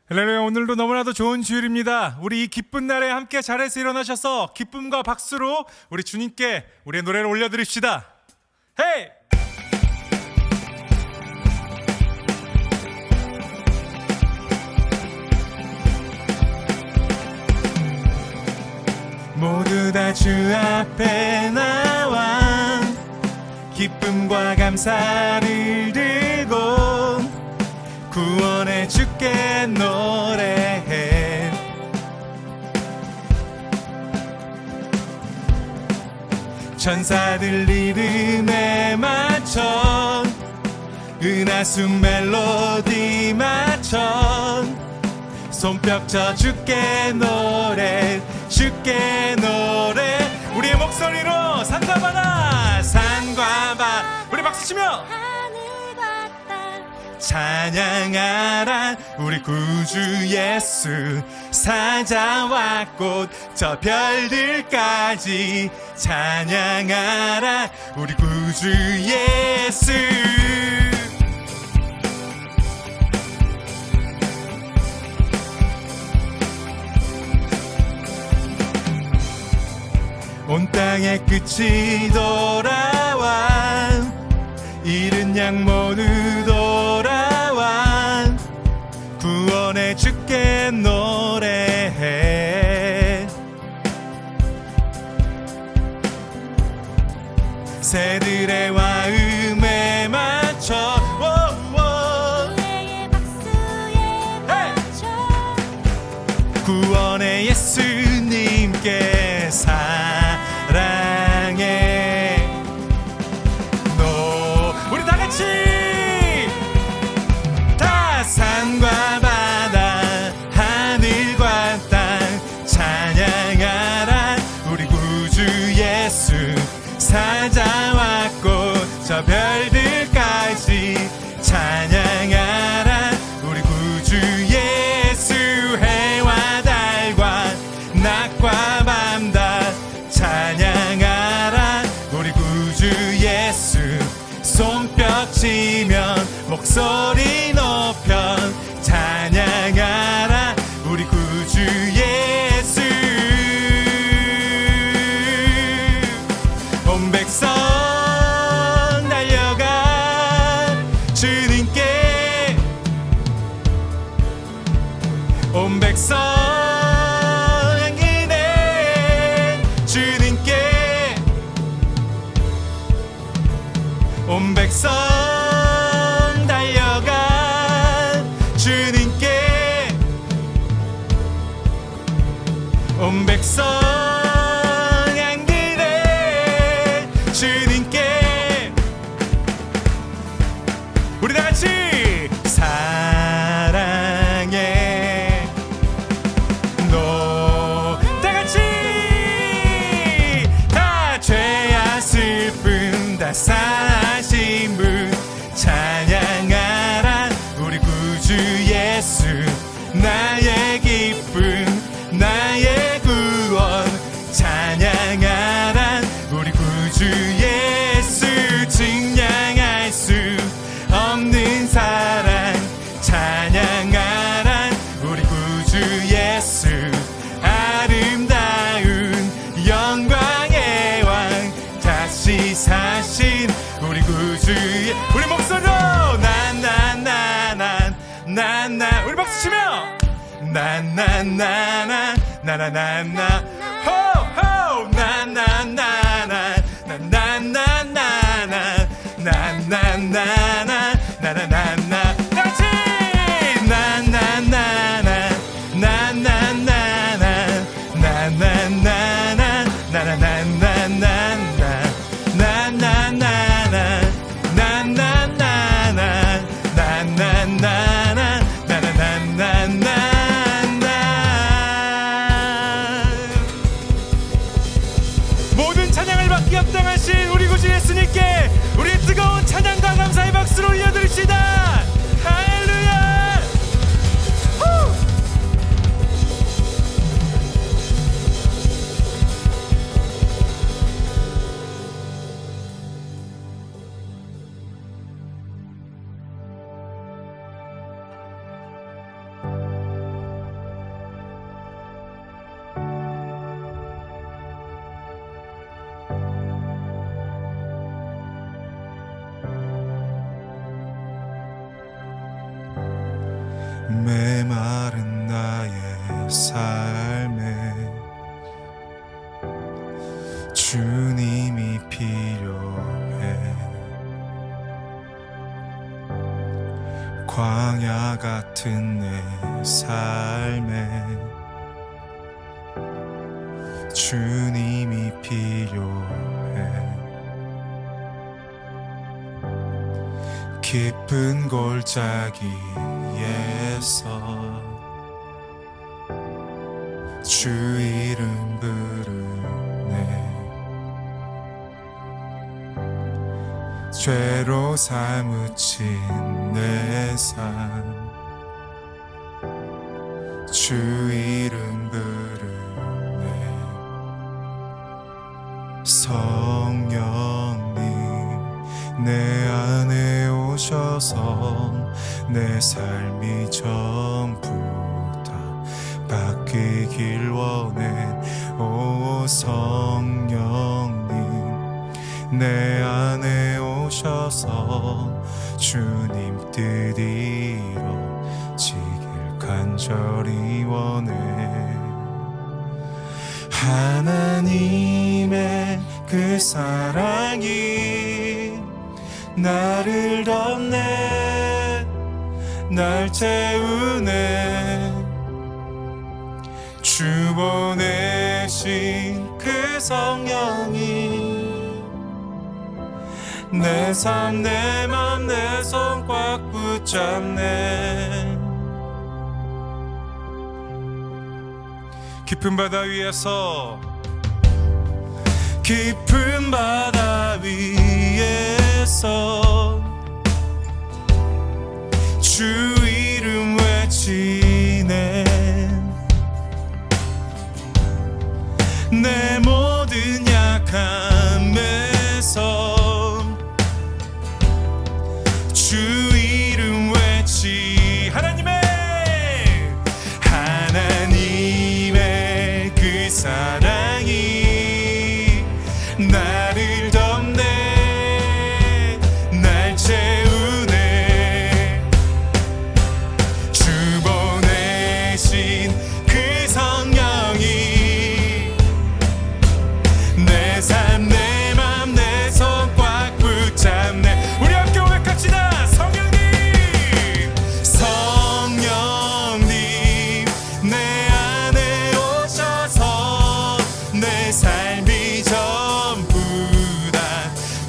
할렐루야. 오늘도 너무나도 좋은 주일입니다. 우리 이 기쁜 날에 함께 자리에서 일어나셔서 기쁨과 박수로 우리 주님께 우리의 노래를 올려드립시다. 헤이! 모두 다 주 앞에 나와 기쁨과 감사를 들고 구원의 주께 노래해. 천사들 이름에 맞춰 은하수 멜로디 맞춰 손뼉쳐 주께 노래, 주께 노래. 우리의 목소리로 산과 바다, 산과 바다. 우리 박수 치며 찬양하라 우리 구주 예수. 사자와 꽃 저 별들까지 찬양하라 우리 구주 예수. 온 땅의 끝이 돌아와 잃은 양 모두 돌아와 구원의 주께 노래해. 새들의 와음에 맞춰 노래의 박수에 맞춰 구원의 예수님께 사랑해. 우리 다 같이 다 산과 바다 하늘과 땅 찬양하라 우리 구주 예수. 사자와 꽃 저 별들까지 찬양하라 우리 구주 예수. 해와 달과 낮과 밤 다 찬양하라 우리 구주 예수. 손뼉 치면 목소리 높여 찬양하라 우리 구주 예수. 온 백성 달려가 주님께. 온 백성 향기네 주님께. 온 백성 달려가 주님께. 온 백성 향기네 주님께. 우리 다 같이 사랑해 너. 다 같이 다 죄야 슬픔 다 사신 분 찬양하라 우리 구주 예수. 나의 기쁨 나의 구원 찬양하라 우리 구주 예수. 증량할 수 없는 사랑 찬양하라 우리 구주 예수. 아름다운 영광의 왕 다시 사신 우리 구주. 우리 목소리로 나나나나 우리 박수 치며 나나나나 나나나나 호호 나나나나 나나나나 나나나나 나나나나. 같이 나나나나 나나나나 나나나나 나나나나나 나나나나 나나나나 나나나나 나나나나나. 메마른 나의 삶에 주님이 필요해. 광야 같은 내 삶에 주님이 필요해. 깊은 골짜기에서 주 이름 부르네. 죄로 사무친 내 삶 주 이름 부르네. 성령님 내 안에 오셔서 내 삶이 전부 다 바뀌길 원해. 오 성령님 내 안에 오셔서 주님 뜻 이루어지길 간절히 원해. 하나님의 그 사랑이 나를 덮네. 날 채우네. 주 보내신 그 성령이 내 삶, 내 맘, 내 손 꽉 붙잡네. 깊은 바다 위에서 깊은 바다 위에서 주 이름 외치네. 내 모든 약함에서 주 이름 외치. 하나님의 그 사랑이 나를 덮네. 날 채우네. 주 보내신 그 성령이 내 삶, 내 맘, 내 손 꽉 붙잡네. 우리 함께 고백합시다. 성령님 성령님 내 안에 오셔서 내 삶이 전부 다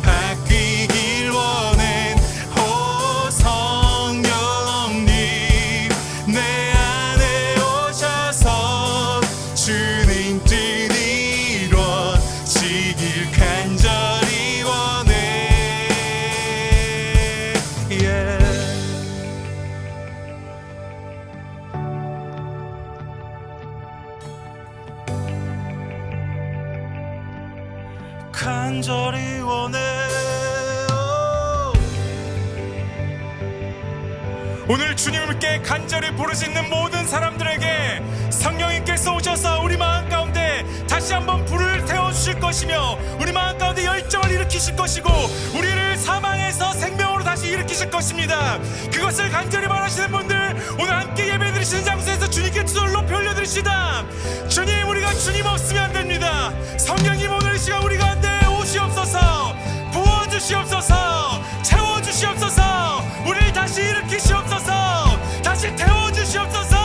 바뀌길 원해. 오 성령님 내 안에 오셔서 주님 뜻 이루어지길 간절히 원해. 간절히 원해. 오늘 주님께 간절히 부르짖는 모든 사람들에게 성령님께서 오셔서 우리 마음 가운데 다시 한번 불을 태워주실 것이며 우리 마음 가운데 열정을 일으키실 것이고 우리를 사망에서 생명으로 다시 일으키실 것입니다. 그것을 간절히 바라시는 분들 오늘 함께 예배드리시는 장소에서 주님께 두 손을 높이 올려드리시다. 주님, 우리가 주님 없으면 안 됩니다. 성령님, 오늘 이 시간 우리 가운데 오시옵소서. 부어주시옵소서. 채워주시옵소서. 우리를 다시 일으키시옵소서. 다시 태워주시옵소서.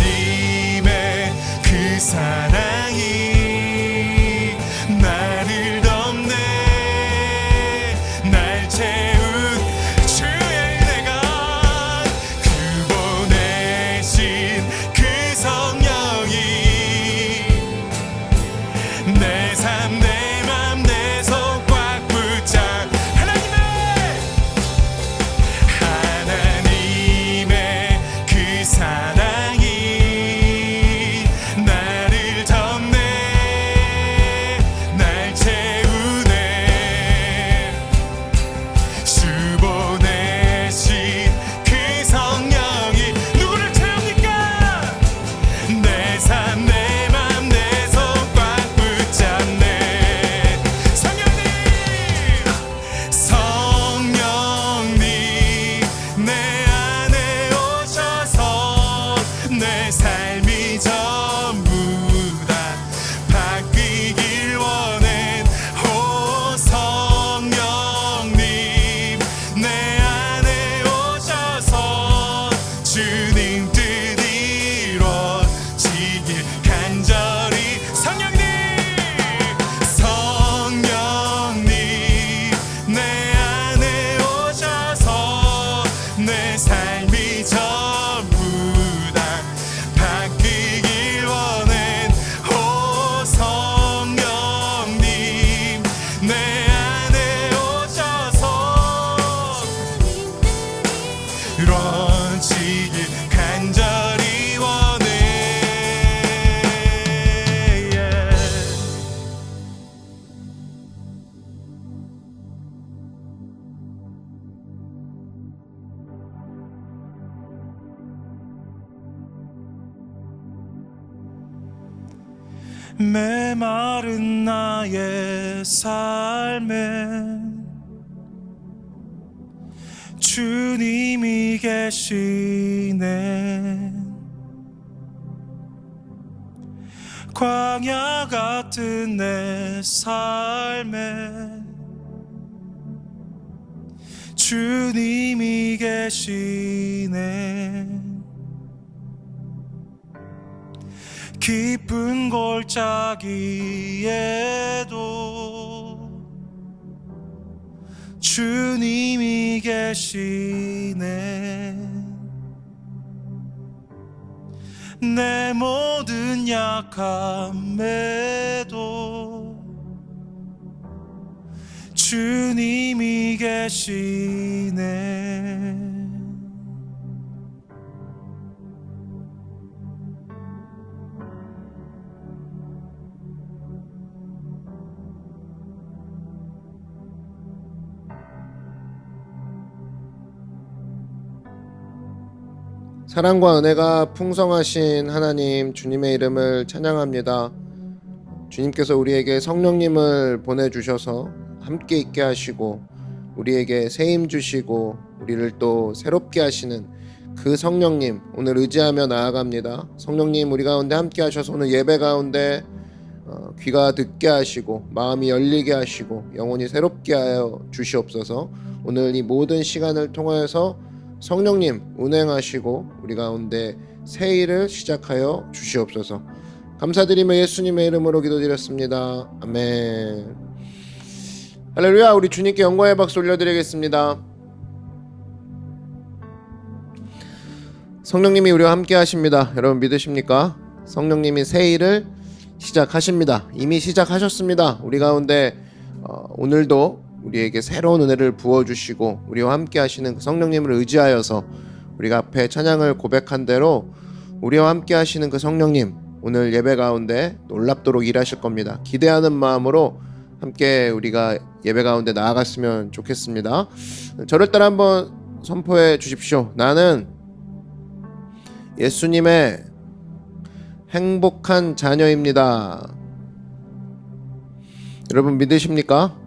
하나님의 그 사랑이 이루어지길 간절히 원해. 메마른 나의 삶에 주님이 계시네. 광야 같은 내 삶에 주님이 계시네. 깊은 골짜기에도 주님이 계시네. 내 모든 약함에도 주님이 계시네. 사랑과 은혜가 풍성하신 하나님 주님의 이름을 찬양합니다. 주님께서 우리에게 성령님을 보내주셔서 함께 있게 하시고 우리에게 세임 주시고 우리를 또 새롭게 하시는 그 성령님 오늘 의지하며 나아갑니다. 성령님 우리 가운데 함께 하셔서 오늘 예배 가운데 귀가 듣게 하시고 마음이 열리게 하시고 영혼이 새롭게 하여 주시옵소서. 오늘 이 모든 시간을 통하여서 성령님 운행하시고 우리 가운데 새 일을 시작하여 주시옵소서. 감사드리며 예수님의 이름으로 기도드렸습니다. 아멘. 할렐루야. 우리 주님께 영광의 박수 올려드리겠습니다. 성령님이 우리와 함께 하십니다. 여러분 믿으십니까? 성령님이 새 일을 시작하십니다. 이미 시작하셨습니다. 우리 가운데 오늘도 우리에게 새로운 은혜를 부어주시고 우리와 함께 하시는 그 성령님을 의지하여서 우리가 앞에 찬양을 고백한 대로 우리와 함께 하시는 그 성령님 오늘 예배 가운데 놀랍도록 일하실 겁니다. 기대하는 마음으로 함께 우리가 예배 가운데 나아갔으면 좋겠습니다. 저를 따라 한번 선포해 주십시오. 나는 예수님의 행복한 자녀입니다. 여러분 믿으십니까?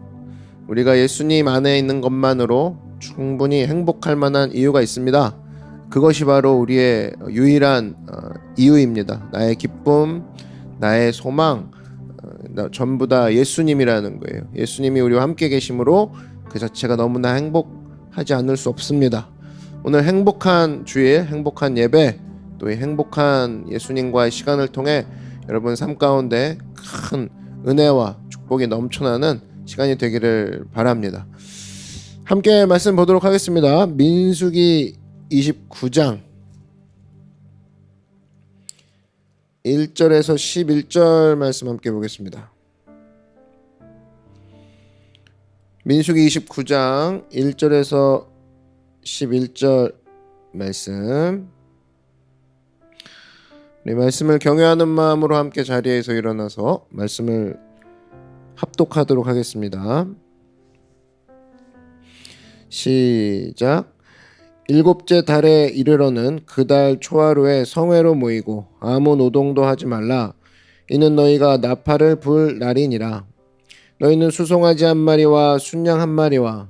우리가 예수님 안에 있는 것만으로 충분히 행복할 만한 이유가 있습니다. 그것이 바로 우리의 유일한 이유입니다. 나의 기쁨, 나의 소망, 전부 다 예수님이라는 거예요. 예수님이 우리와 함께 계심으로 그 자체가 너무나 행복하지 않을 수 없습니다. 오늘 행복한 주일, 행복한 예배, 또 이 행복한 예수님과의 시간을 통해 여러분 삶 가운데 큰 은혜와 축복이 넘쳐나는 시간이 되기를 바랍니다. 함께 말씀 보도록 하겠습니다. 민수기 29장 1절에서 11절 말씀 함께 보겠습니다. 민수기 29장 1절에서 11절 말씀. 우리 말씀을 경외하는 마음으로 함께 자리에서 일어나서 말씀을 합독하도록 하겠습니다. 시작. 일곱째 달에 이르러는 그 달 초하루에 성회로 모이고 아무 노동도 하지 말라. 이는 너희가 나팔을 불 날이니라. 너희는 수송아지 한 마리와 순양 한 마리와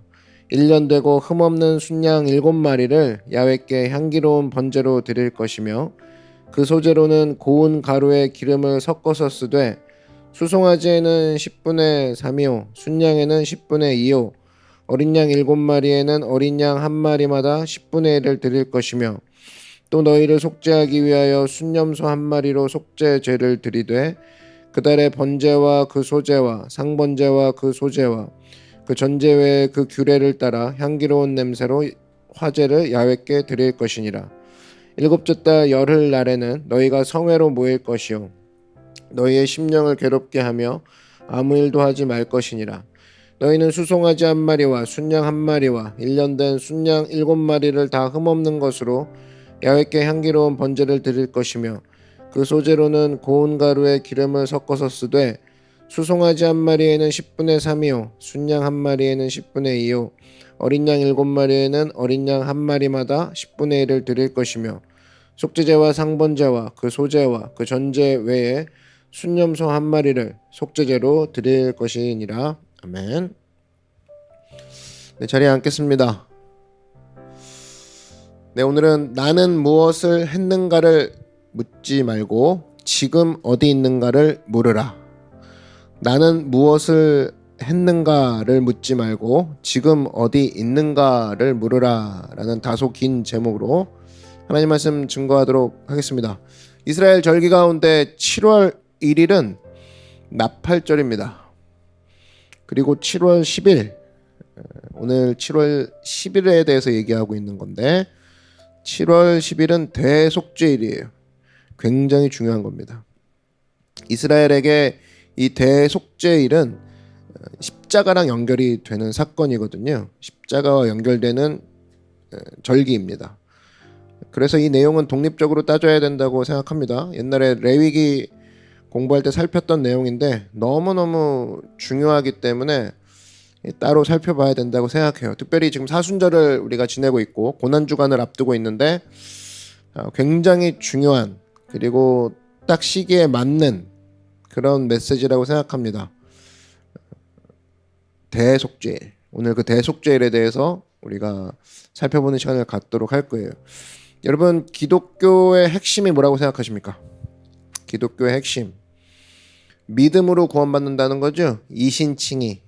1년 되고 흠없는 순양 7마리를 야훼께 향기로운 번제로 드릴 것이며 그 소재로는 고운 가루에 기름을 섞어서 쓰되 수송아지에는 10분의 3이요 순양에는 10분의 2요 어린 양 7마리에는 어린 양 한 마리마다 10분의 1을 드릴 것이며 또 너희를 속죄하기 위하여 순염소 한 마리로 속죄 제를 드리되 그 달에 번제와 그 소제와 상번제와 그 소제와 그 전제 외에 그 규례를 따라 향기로운 냄새로 화제를 야훼께 드릴 것이니라. 일곱째 달 열흘 날에는 너희가 성회로 모일 것이요 너희의 심령을 괴롭게 하며 아무 일도 하지 말 것이니라. 너희는 수송아지 한 마리와 순양 한 마리와 1년 된 순양 7마리를 다 흠없는 것으로 야훼께 향기로운 번제를 드릴 것이며 그 소재로는 고운 가루에 기름을 섞어서 쓰되 수송아지 한 마리에는 10분의 3이요 순양 한 마리에는 10분의 2요 어린 양 7마리에는 어린 양 한 마리마다 10분의 1을 드릴 것이며 속죄제와 상번제와 그 소제와 그 전제 외에 순염소 한 마리를 속죄제로 드릴 것이니라. 아멘. 네, 자리에 앉겠습니다. 네, 오늘은 나는 무엇을 했는가를 묻지 말고 지금 어디 있는가를 물으라. 나는 무엇을 했는가를 묻지 말고 지금 어디 있는가를 물으라 라는 다소 긴 제목으로 하나님 말씀 증거하도록 하겠습니다. 이스라엘 절기 가운데 7월 1일은 나팔절입니다. 그리고 7월 10일 오늘 7월 10일에 대해서 얘기하고 있는 건데 7월 10일은 대속죄일이에요. 굉장히 중요한 겁니다. 이스라엘에게 이 대속죄일은 십자가랑 연결이 되는 사건이거든요. 십자가와 연결되는 절기입니다. 그래서 이 내용은 독립적으로 따져야 된다고 생각합니다. 옛날에 레위기 공부할 때 살폈던 내용인데 너무너무 중요하기 때문에 따로 살펴봐야 된다고 생각해요. 특별히 지금 사순절을 우리가 지내고 있고 고난주간을 앞두고 있는데 굉장히 중요한 그리고 딱 시기에 맞는 그런 메시지라고 생각합니다. 대속죄일. 오늘 그 대속죄일에 대해서 우리가 살펴보는 시간을 갖도록 할 거예요. 여러분, 기독교의 핵심이 뭐라고 생각하십니까? 기독교의 핵심. 믿음으로 구원받는다는 거죠. 이신칭의.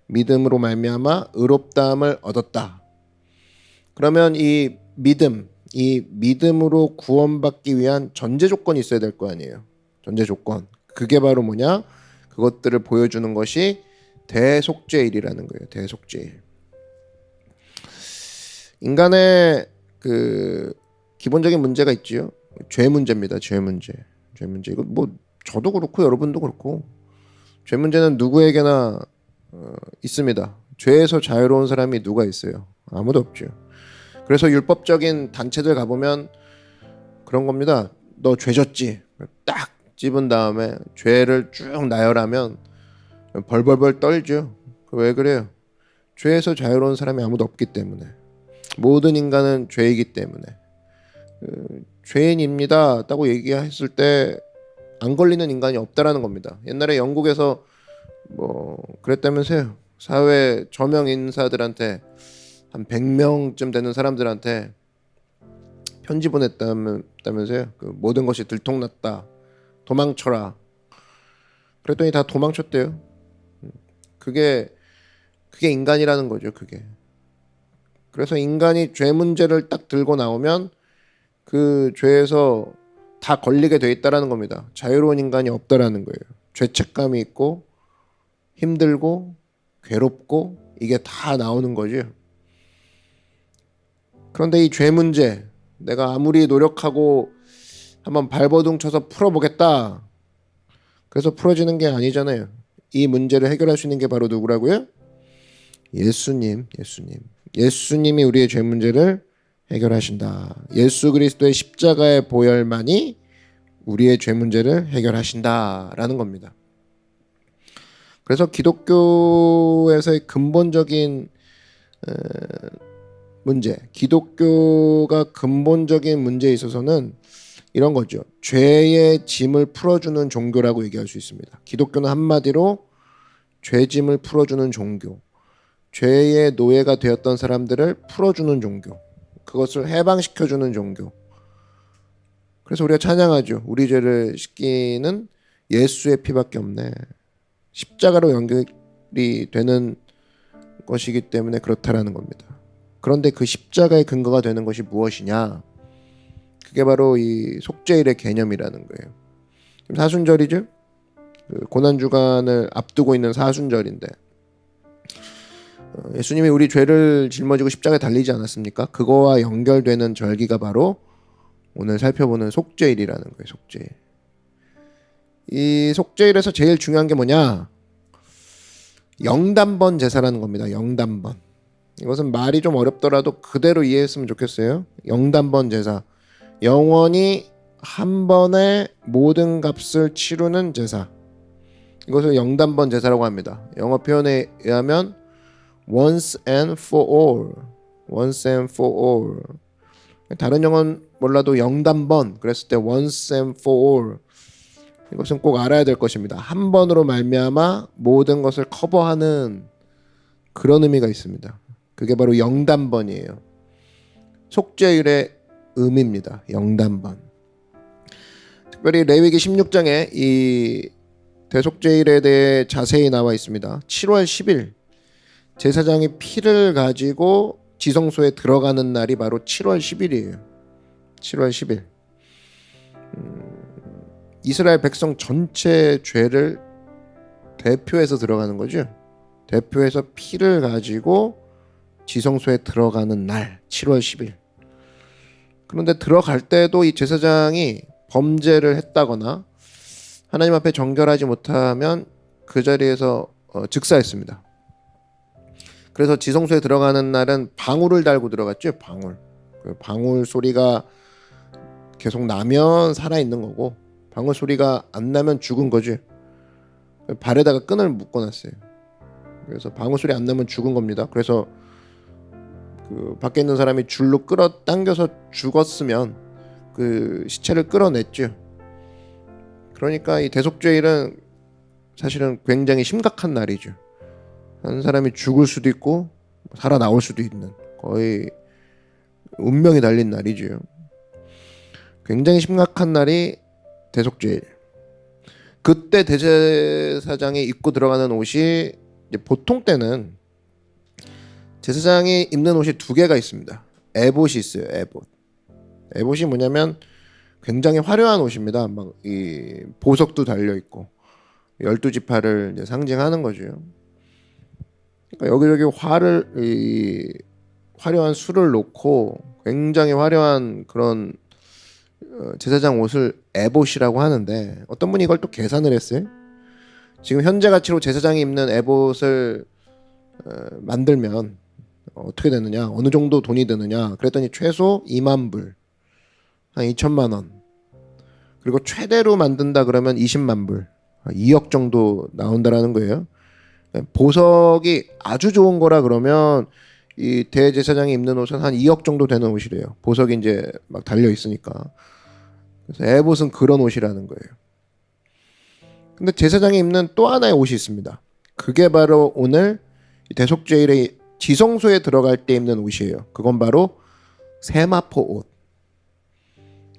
믿음으로 말미암아 의롭다함을 얻었다. 그러면 이 믿음으로 구원받기 위한 전제 조건이 있어야 될 거 아니에요. 전제 조건. 그게 바로 뭐냐? 그것들을 보여주는 것이 대속죄일이라는 거예요. 대속죄일. 인간의 그 기본적인 문제가 있지요. 죄 문제입니다. 죄 문제. 이거 뭐 저도 그렇고 여러분도 그렇고 죄 문제는 누구에게나 있습니다. 죄에서 자유로운 사람이 누가 있어요? 아무도 없죠. 그래서 율법적인 단체들 가보면 그런 겁니다. 너 죄 졌지? 딱 집은 다음에 죄를 쭉 나열하면 벌벌벌 떨죠. 왜 그래요? 죄에서 자유로운 사람이 아무도 없기 때문에. 모든 인간은 죄이기 때문에. 죄인입니다 라고 얘기했을 때 안 걸리는 인간이 없다라는 겁니다. 옛날에 영국에서 뭐 그랬다면서요. 사회 저명 인사들한테 한 100명쯤 되는 사람들한테 편지 보냈다면서요. 그 모든 것이 들통났다. 도망쳐라. 그랬더니 다 도망쳤대요. 그게 인간이라는 거죠. 그게. 그래서 인간이 죄 문제를 딱 들고 나오면 그 죄에서 다 걸리게 돼 있다라는 겁니다. 자유로운 인간이 없다라는 거예요. 죄책감이 있고 힘들고 괴롭고 이게 다 나오는 거죠. 그런데 이 죄 문제 내가 아무리 노력하고 한번 발버둥 쳐서 풀어보겠다. 그래서 풀어지는 게 아니잖아요. 이 문제를 해결할 수 있는 게 바로 누구라고요? 예수님이 우리의 죄 문제를 해결하신다. 예수 그리스도의 십자가의 보혈만이 우리의 죄 문제를 해결하신다라는 겁니다. 그래서 기독교에서의 근본적인 문제, 기독교가 근본적인 문제에 있어서는 이런 거죠. 죄의 짐을 풀어주는 종교라고 얘기할 수 있습니다. 기독교는 한마디로 죄짐을 풀어주는 종교, 죄의 노예가 되었던 사람들을 풀어주는 종교, 그것을 해방시켜주는 종교. 그래서 우리가 찬양하죠. 우리 죄를 씻기는 예수의 피밖에 없네. 십자가로 연결이 되는 것이기 때문에 그렇다라는 겁니다. 그런데 그 십자가의 근거가 되는 것이 무엇이냐? 그게 바로 이 속죄일의 개념이라는 거예요. 사순절이죠. 그 고난주간을 앞두고 있는 사순절인데 예수님이 우리 죄를 짊어지고 십자가에 달리지 않았습니까? 그거와 연결되는 절기가 바로 오늘 살펴보는 속죄일이라는 거예요. 속죄일. 이 속죄일에서 제일 중요한 게 뭐냐? 영단번 제사라는 겁니다. 영단번. 이것은 말이 좀 어렵더라도 그대로 이해했으면 좋겠어요. 영단번 제사. 영원히 한 번에 모든 값을 치르는 제사. 이것을 영단번 제사라고 합니다. 영어 표현에 의하면 once and for all. once and for all. 다른 영어는 몰라도 영단번 그랬을 때 once and for all. 이것은 꼭 알아야 될 것입니다. 한 번으로 말미암아 모든 것을 커버하는 그런 의미가 있습니다. 그게 바로 영단번이에요. 속죄일의 의미입니다. 영단번. 특별히 레위기 16장에 이 대속죄일에 대해 자세히 나와 있습니다. 7월 10일 제사장이 피를 가지고 지성소에 들어가는 날이 바로 7월 10일이에요. 7월 10일. 이스라엘 백성 전체 죄를 대표해서 들어가는 거죠. 대표해서 피를 가지고 지성소에 들어가는 날 7월 10일. 그런데 들어갈 때도 이 제사장이 범죄를 했다거나 하나님 앞에 정결하지 못하면 그 자리에서 즉사했습니다. 그래서 지성소에 들어가는 날은 방울을 달고 들어갔죠. 방울. 그 방울 소리가 계속 나면 살아있는 거고 방울 소리가 안 나면 죽은 거지. 발에다가 끈을 묶어놨어요. 그래서 방울 소리 안 나면 죽은 겁니다. 그래서 그 밖에 있는 사람이 줄로 끌어당겨서 죽었으면 그 시체를 끌어냈죠. 그러니까 이 대속죄일은 사실은 굉장히 심각한 날이죠. 한 사람이 죽을 수도 있고 살아나올 수도 있는 거의 운명이 달린 날이죠. 굉장히 심각한 날이 대속죄일. 그때 대제사장이 입고 들어가는 옷이 이제 보통 때는 제사장이 입는 옷이 두 개가 있습니다. 에봇이 있어요. 에봇. 에봇이 뭐냐면 굉장히 화려한 옷입니다. 막 이 보석도 달려 있고 12지파를 이제 상징하는 거죠. 그러니까 여기저기 화려한 술을 놓고 굉장히 화려한 그런 제사장 옷을 에봇이라고 하는데 어떤 분이 이걸 또 계산을 했어요. 지금 현재 가치로 제사장이 입는 에봇을 만들면 어떻게 되느냐, 어느 정도 돈이 드느냐 그랬더니 최소 2만 불, 한 2천만 원. 그리고 최대로 만든다 그러면 20만 불, 2억 정도 나온다라는 거예요. 보석이 아주 좋은 거라 그러면 이 대제사장이 입는 옷은 한 2억 정도 되는 옷이래요. 보석이 이제 막 달려 있으니까. 그래서 에봇은 그런 옷이라는 거예요. 근데 제사장이 입는 또 하나의 옷이 있습니다. 그게 바로 오늘 대속죄일에 지성소에 들어갈 때 입는 옷이에요. 그건 바로 세마포 옷.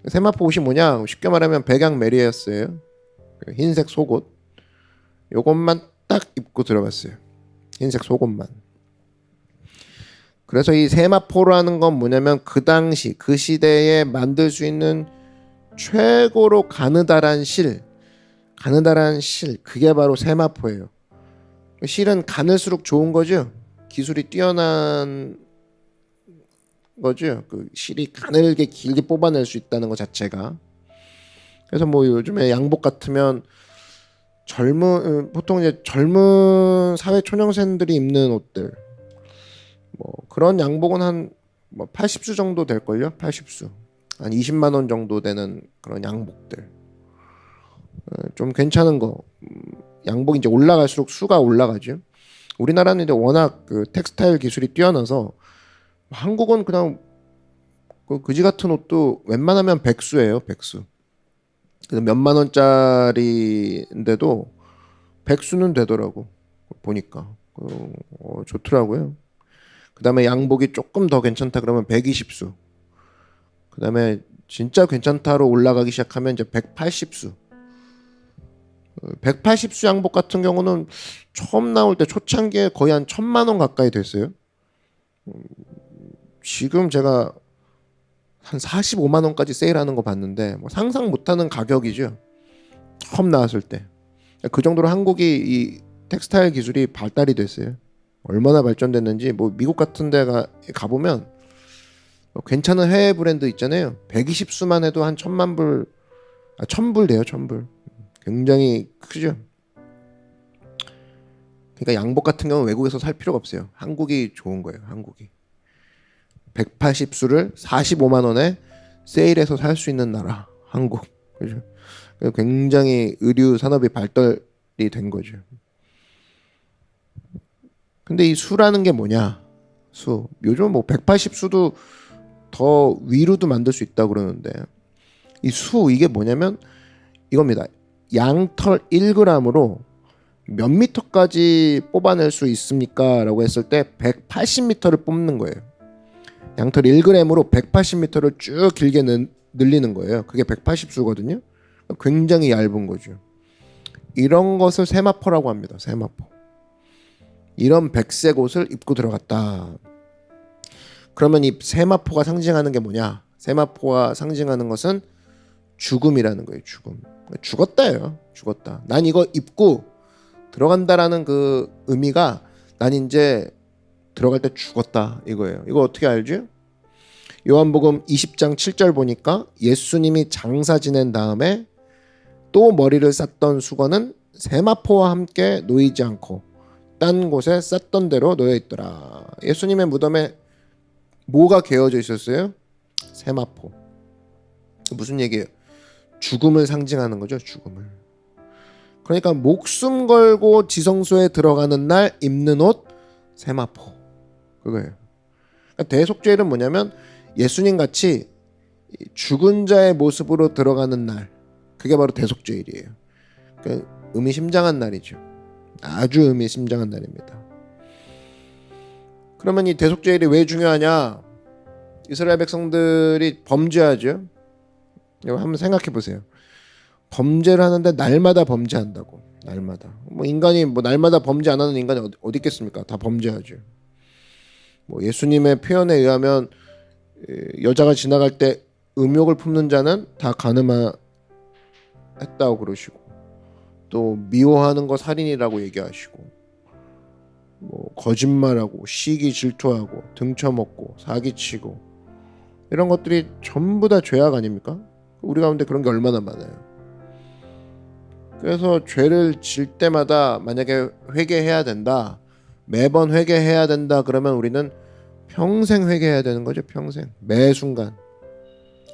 세마포 옷이 뭐냐? 쉽게 말하면 백양 메리에스예요. 흰색 속옷. 요것만 딱 입고 들어갔어요. 흰색 속옷만. 그래서 이 세마포라는 건 뭐냐면 그 당시 그 시대에 만들 수 있는 최고로 가느다란 실 그게 바로 세마포예요. 실은 가늘수록 좋은 거죠. 기술이 뛰어난 거죠. 그 실이 가늘게 길게 뽑아낼 수 있다는 것 자체가. 그래서 뭐 요즘에 양복 같으면 보통 이제 젊은 사회 초년생들이 입는 옷들, 뭐 그런 양복은 한 뭐 80수 정도 될 걸요. 80수. 한 20만 원 정도 되는 그런 양복들. 좀 괜찮은 거. 양복이 이제 올라갈수록 수가 올라가죠. 우리나라는 이제 워낙 그 텍스타일 기술이 뛰어나서 한국은 그냥 그 그지 같은 옷도 웬만하면 백수예요. 백수. 그래서 몇만 원짜리인데도 백수는 되더라고. 보니까 좋더라고요. 그 다음에 양복이 조금 더 괜찮다 그러면 120수. 그 다음에 진짜 괜찮다로 올라가기 시작하면 이제 180수. 180수 양복 같은 경우는 처음 나올 때 초창기에 거의 한 1,000만 원 가까이 됐어요. 지금 제가 한 45만 원까지 세일하는 거 봤는데 뭐 상상 못하는 가격이죠. 처음 나왔을 때. 그 정도로 한국이 이 텍스타일 기술이 발달이 됐어요. 얼마나 발전됐는지 뭐 미국 같은 데 가보면 괜찮은 해외 브랜드 있잖아요. 120수만 해도 한 1,000만 불, 1,000불 돼요. 1,000불. 굉장히 크죠. 그러니까 양복 같은 경우는 외국에서 살 필요가 없어요. 한국이 좋은 거예요. 한국이 180수를 45만 원에 세일해서 살 수 있는 나라 한국. 그죠? 굉장히 의류 산업이 발달이 된 거죠. 근데 이 수라는 게 뭐냐? 수. 요즘 뭐 180수도 더 위로도 만들 수 있다고 그러는데 이 수 이게 뭐냐면 이겁니다. 양털 1g으로 몇 미터까지 뽑아낼 수 있습니까? 라고 했을 때 180m를 뽑는 거예요. 양털 1g으로 180m를 쭉 길게 늘리는 거예요. 그게 180수거든요. 굉장히 얇은 거죠. 이런 것을 세마포라고 합니다. 세마포. 이런 백색 옷을 입고 들어갔다. 그러면 이 세마포가 상징하는 게 뭐냐? 세마포가 상징하는 것은 죽음이라는 거예요. 죽음. 죽었다예요. 죽었다. 난 이거 입고 들어간다라는 그 의미가 난 이제 들어갈 때 죽었다 이거예요. 이거 어떻게 알죠? 요한복음 20장 7절 보니까 예수님이 장사 지낸 다음에 또 머리를 쌌던 수건은 세마포와 함께 놓이지 않고 딴 곳에 쌌던 대로 놓여 있더라. 예수님의 무덤에 뭐가 개어져 있었어요? 세마포. 무슨 얘기예요? 죽음을 상징하는 거죠. 죽음을. 그러니까 목숨 걸고 지성소에 들어가는 날 입는 옷 세마포. 그거예요. 그러니까 대속죄일은 뭐냐면 예수님 같이 죽은 자의 모습으로 들어가는 날. 그게 바로 대속죄일이에요. 그러니까 의미심장한 날이죠. 아주 의미심장한 날입니다. 그러면 이 대속죄일이 왜 중요하냐? 이스라엘 백성들이 범죄하죠. 이거 한번 생각해 보세요. 범죄를 하는데 날마다 범죄한다고. 날마다. 뭐 인간이 뭐 날마다 범죄 안 하는 인간이 어디 있겠습니까? 다 범죄하죠. 뭐 예수님의 표현에 의하면 여자가 지나갈 때 음욕을 품는 자는 다 가늠했다고 그러시고 또 미워하는 거 살인이라고 얘기하시고 뭐 거짓말하고 시기 질투하고 등쳐먹고 사기치고 이런 것들이 전부 다 죄악 아닙니까? 우리 가운데 그런 게 얼마나 많아요. 그래서 죄를 질 때마다 만약에 회개해야 된다, 매번 회개해야 된다 그러면 우리는 평생 회개해야 되는 거죠. 평생. 매 순간.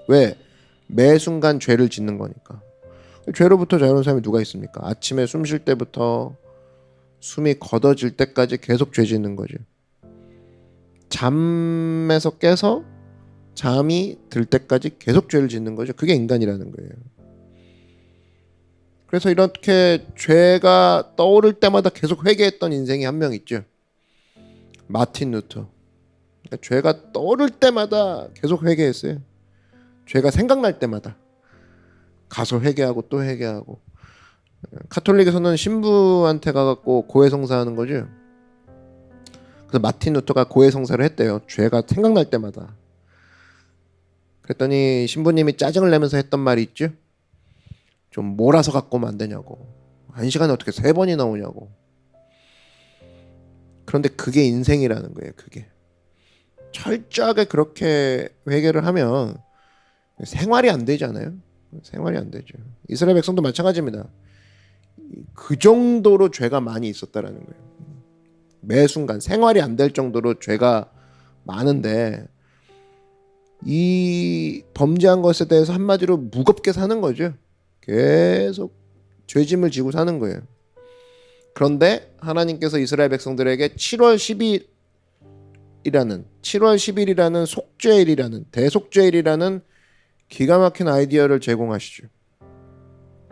왜? 매 순간 죄를 짓는 거니까. 죄로부터 자유로운 사람이 누가 있습니까? 아침에 숨 쉴 때부터 숨이 걷어질 때까지 계속 죄 짓는 거죠. 잠에서 깨서 잠이 들 때까지 계속 죄를 짓는 거죠. 그게 인간이라는 거예요. 그래서 이렇게 죄가 떠오를 때마다 계속 회개했던 인생이 한 명 있죠. 마틴 루터. 그러니까 죄가 떠오를 때마다 계속 회개했어요. 죄가 생각날 때마다 가서 회개하고 또 회개하고. 카톨릭에서는 신부한테 가갖고 고해성사하는 거죠. 그래서 마틴 루터가 고해성사를 했대요. 죄가 생각날 때마다. 그랬더니 신부님이 짜증을 내면서 했던 말이 있죠. 좀 몰아서 갖고 오면 안 되냐고. 한 시간에 어떻게 3번이 나오냐고. 그런데 그게 인생이라는 거예요. 그게 철저하게 그렇게 회개를 하면 생활이 안 되잖아요. 생활이 안 되죠. 이스라엘 백성도 마찬가지입니다. 그 정도로 죄가 많이 있었다라는 거예요. 매 순간 생활이 안 될 정도로 죄가 많은데 이 범죄한 것에 대해서 한마디로 무겁게 사는 거죠. 계속 죄짐을 지고 사는 거예요. 그런데 하나님께서 이스라엘 백성들에게 7월 10일이라는 속죄일이라는 대속죄일이라는 기가 막힌 아이디어를 제공하시죠.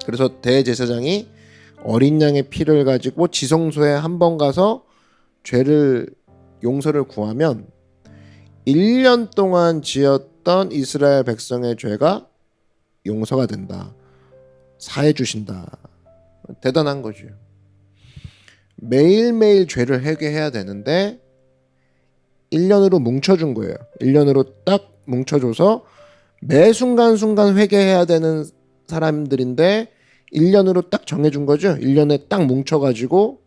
그래서 대제사장이 어린 양의 피를 가지고 지성소에 한 번 가서 죄를 용서를 구하면 1년 동안 지었던 이스라엘 백성의 죄가 용서가 된다. 사해 주신다. 대단한 거죠. 매일매일 죄를 회개해야 되는데 1년으로 뭉쳐준 거예요. 1년으로 딱 뭉쳐줘서 매 순간순간 회개해야 되는 사람들인데 1년으로 딱 정해준 거죠. 1년에 딱 뭉쳐가지고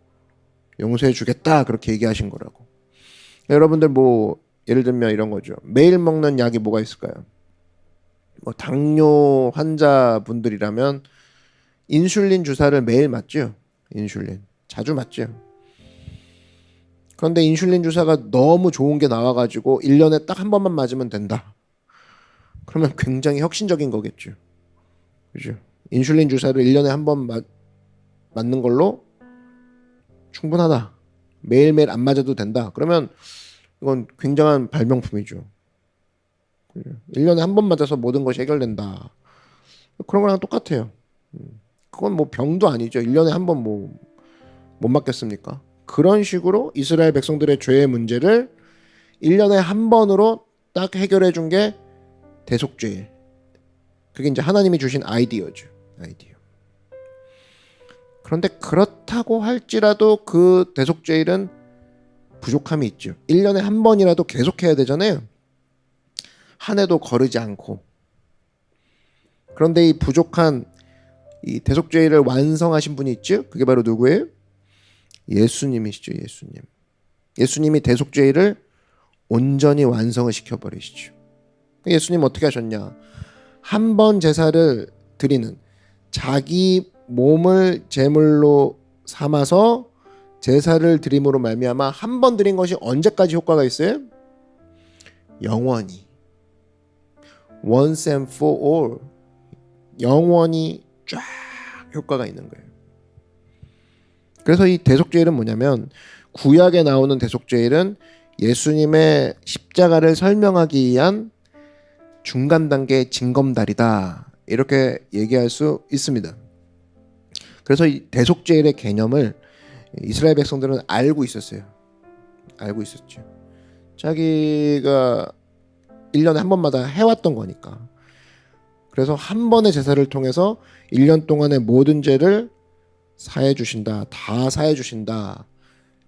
용서해 주겠다 그렇게 얘기하신 거라고. 여러분들 뭐 예를 들면 이런 거죠. 매일 먹는 약이 뭐가 있을까요? 뭐 당뇨 환자분들이라면 인슐린 주사를 매일 맞죠. 인슐린 자주 맞죠. 그런데 인슐린 주사가 너무 좋은 게 나와가지고 1년에 딱 한 번만 맞으면 된다. 그러면 굉장히 혁신적인 거겠죠. 그죠? 인슐린 주사를 1년에 한 번 맞는 걸로 충분하다. 매일매일 안 맞아도 된다. 그러면 이건 굉장한 발명품이죠. 1년에 한 번 맞아서 모든 것이 해결된다. 그런 거랑 똑같아요. 그건 뭐 병도 아니죠. 1년에 한 번 뭐 못 맞겠습니까? 그런 식으로 이스라엘 백성들의 죄의 문제를 1년에 한 번으로 딱 해결해 준 게 대속죄일. 그게 이제 하나님이 주신 아이디어죠. 아이디어. 그런데 그렇다고 할지라도 그 대속죄일은 부족함이 있죠. 1년에 한 번이라도 계속해야 되잖아요. 한 해도 거르지 않고. 그런데 이 부족한 이 대속죄일을 완성하신 분이 있죠. 그게 바로 누구예요? 예수님이시죠. 예수님. 예수님이 대속죄일을 온전히 완성을 시켜버리시죠. 예수님 어떻게 하셨냐? 한 번 제사를 드리는, 자기 몸을 제물로 삼아서 제사를 드림으로 말미암아 한 번 드린 것이 언제까지 효과가 있어요? 영원히. Once and for all. 영원히 쫙 효과가 있는 거예요. 그래서 이 대속죄일은 뭐냐면, 구약에 나오는 대속죄일은 예수님의 십자가를 설명하기 위한 중간 단계의 징검다리다, 이렇게 얘기할 수 있습니다. 그래서 이 대속죄일의 개념을 이스라엘 백성들은 알고 있었어요. 알고 있었죠. 자기가 1년에 한 번마다 해왔던 거니까. 그래서 한 번의 제사를 통해서 1년 동안의 모든 죄를 사해 주신다. 다 사해 주신다.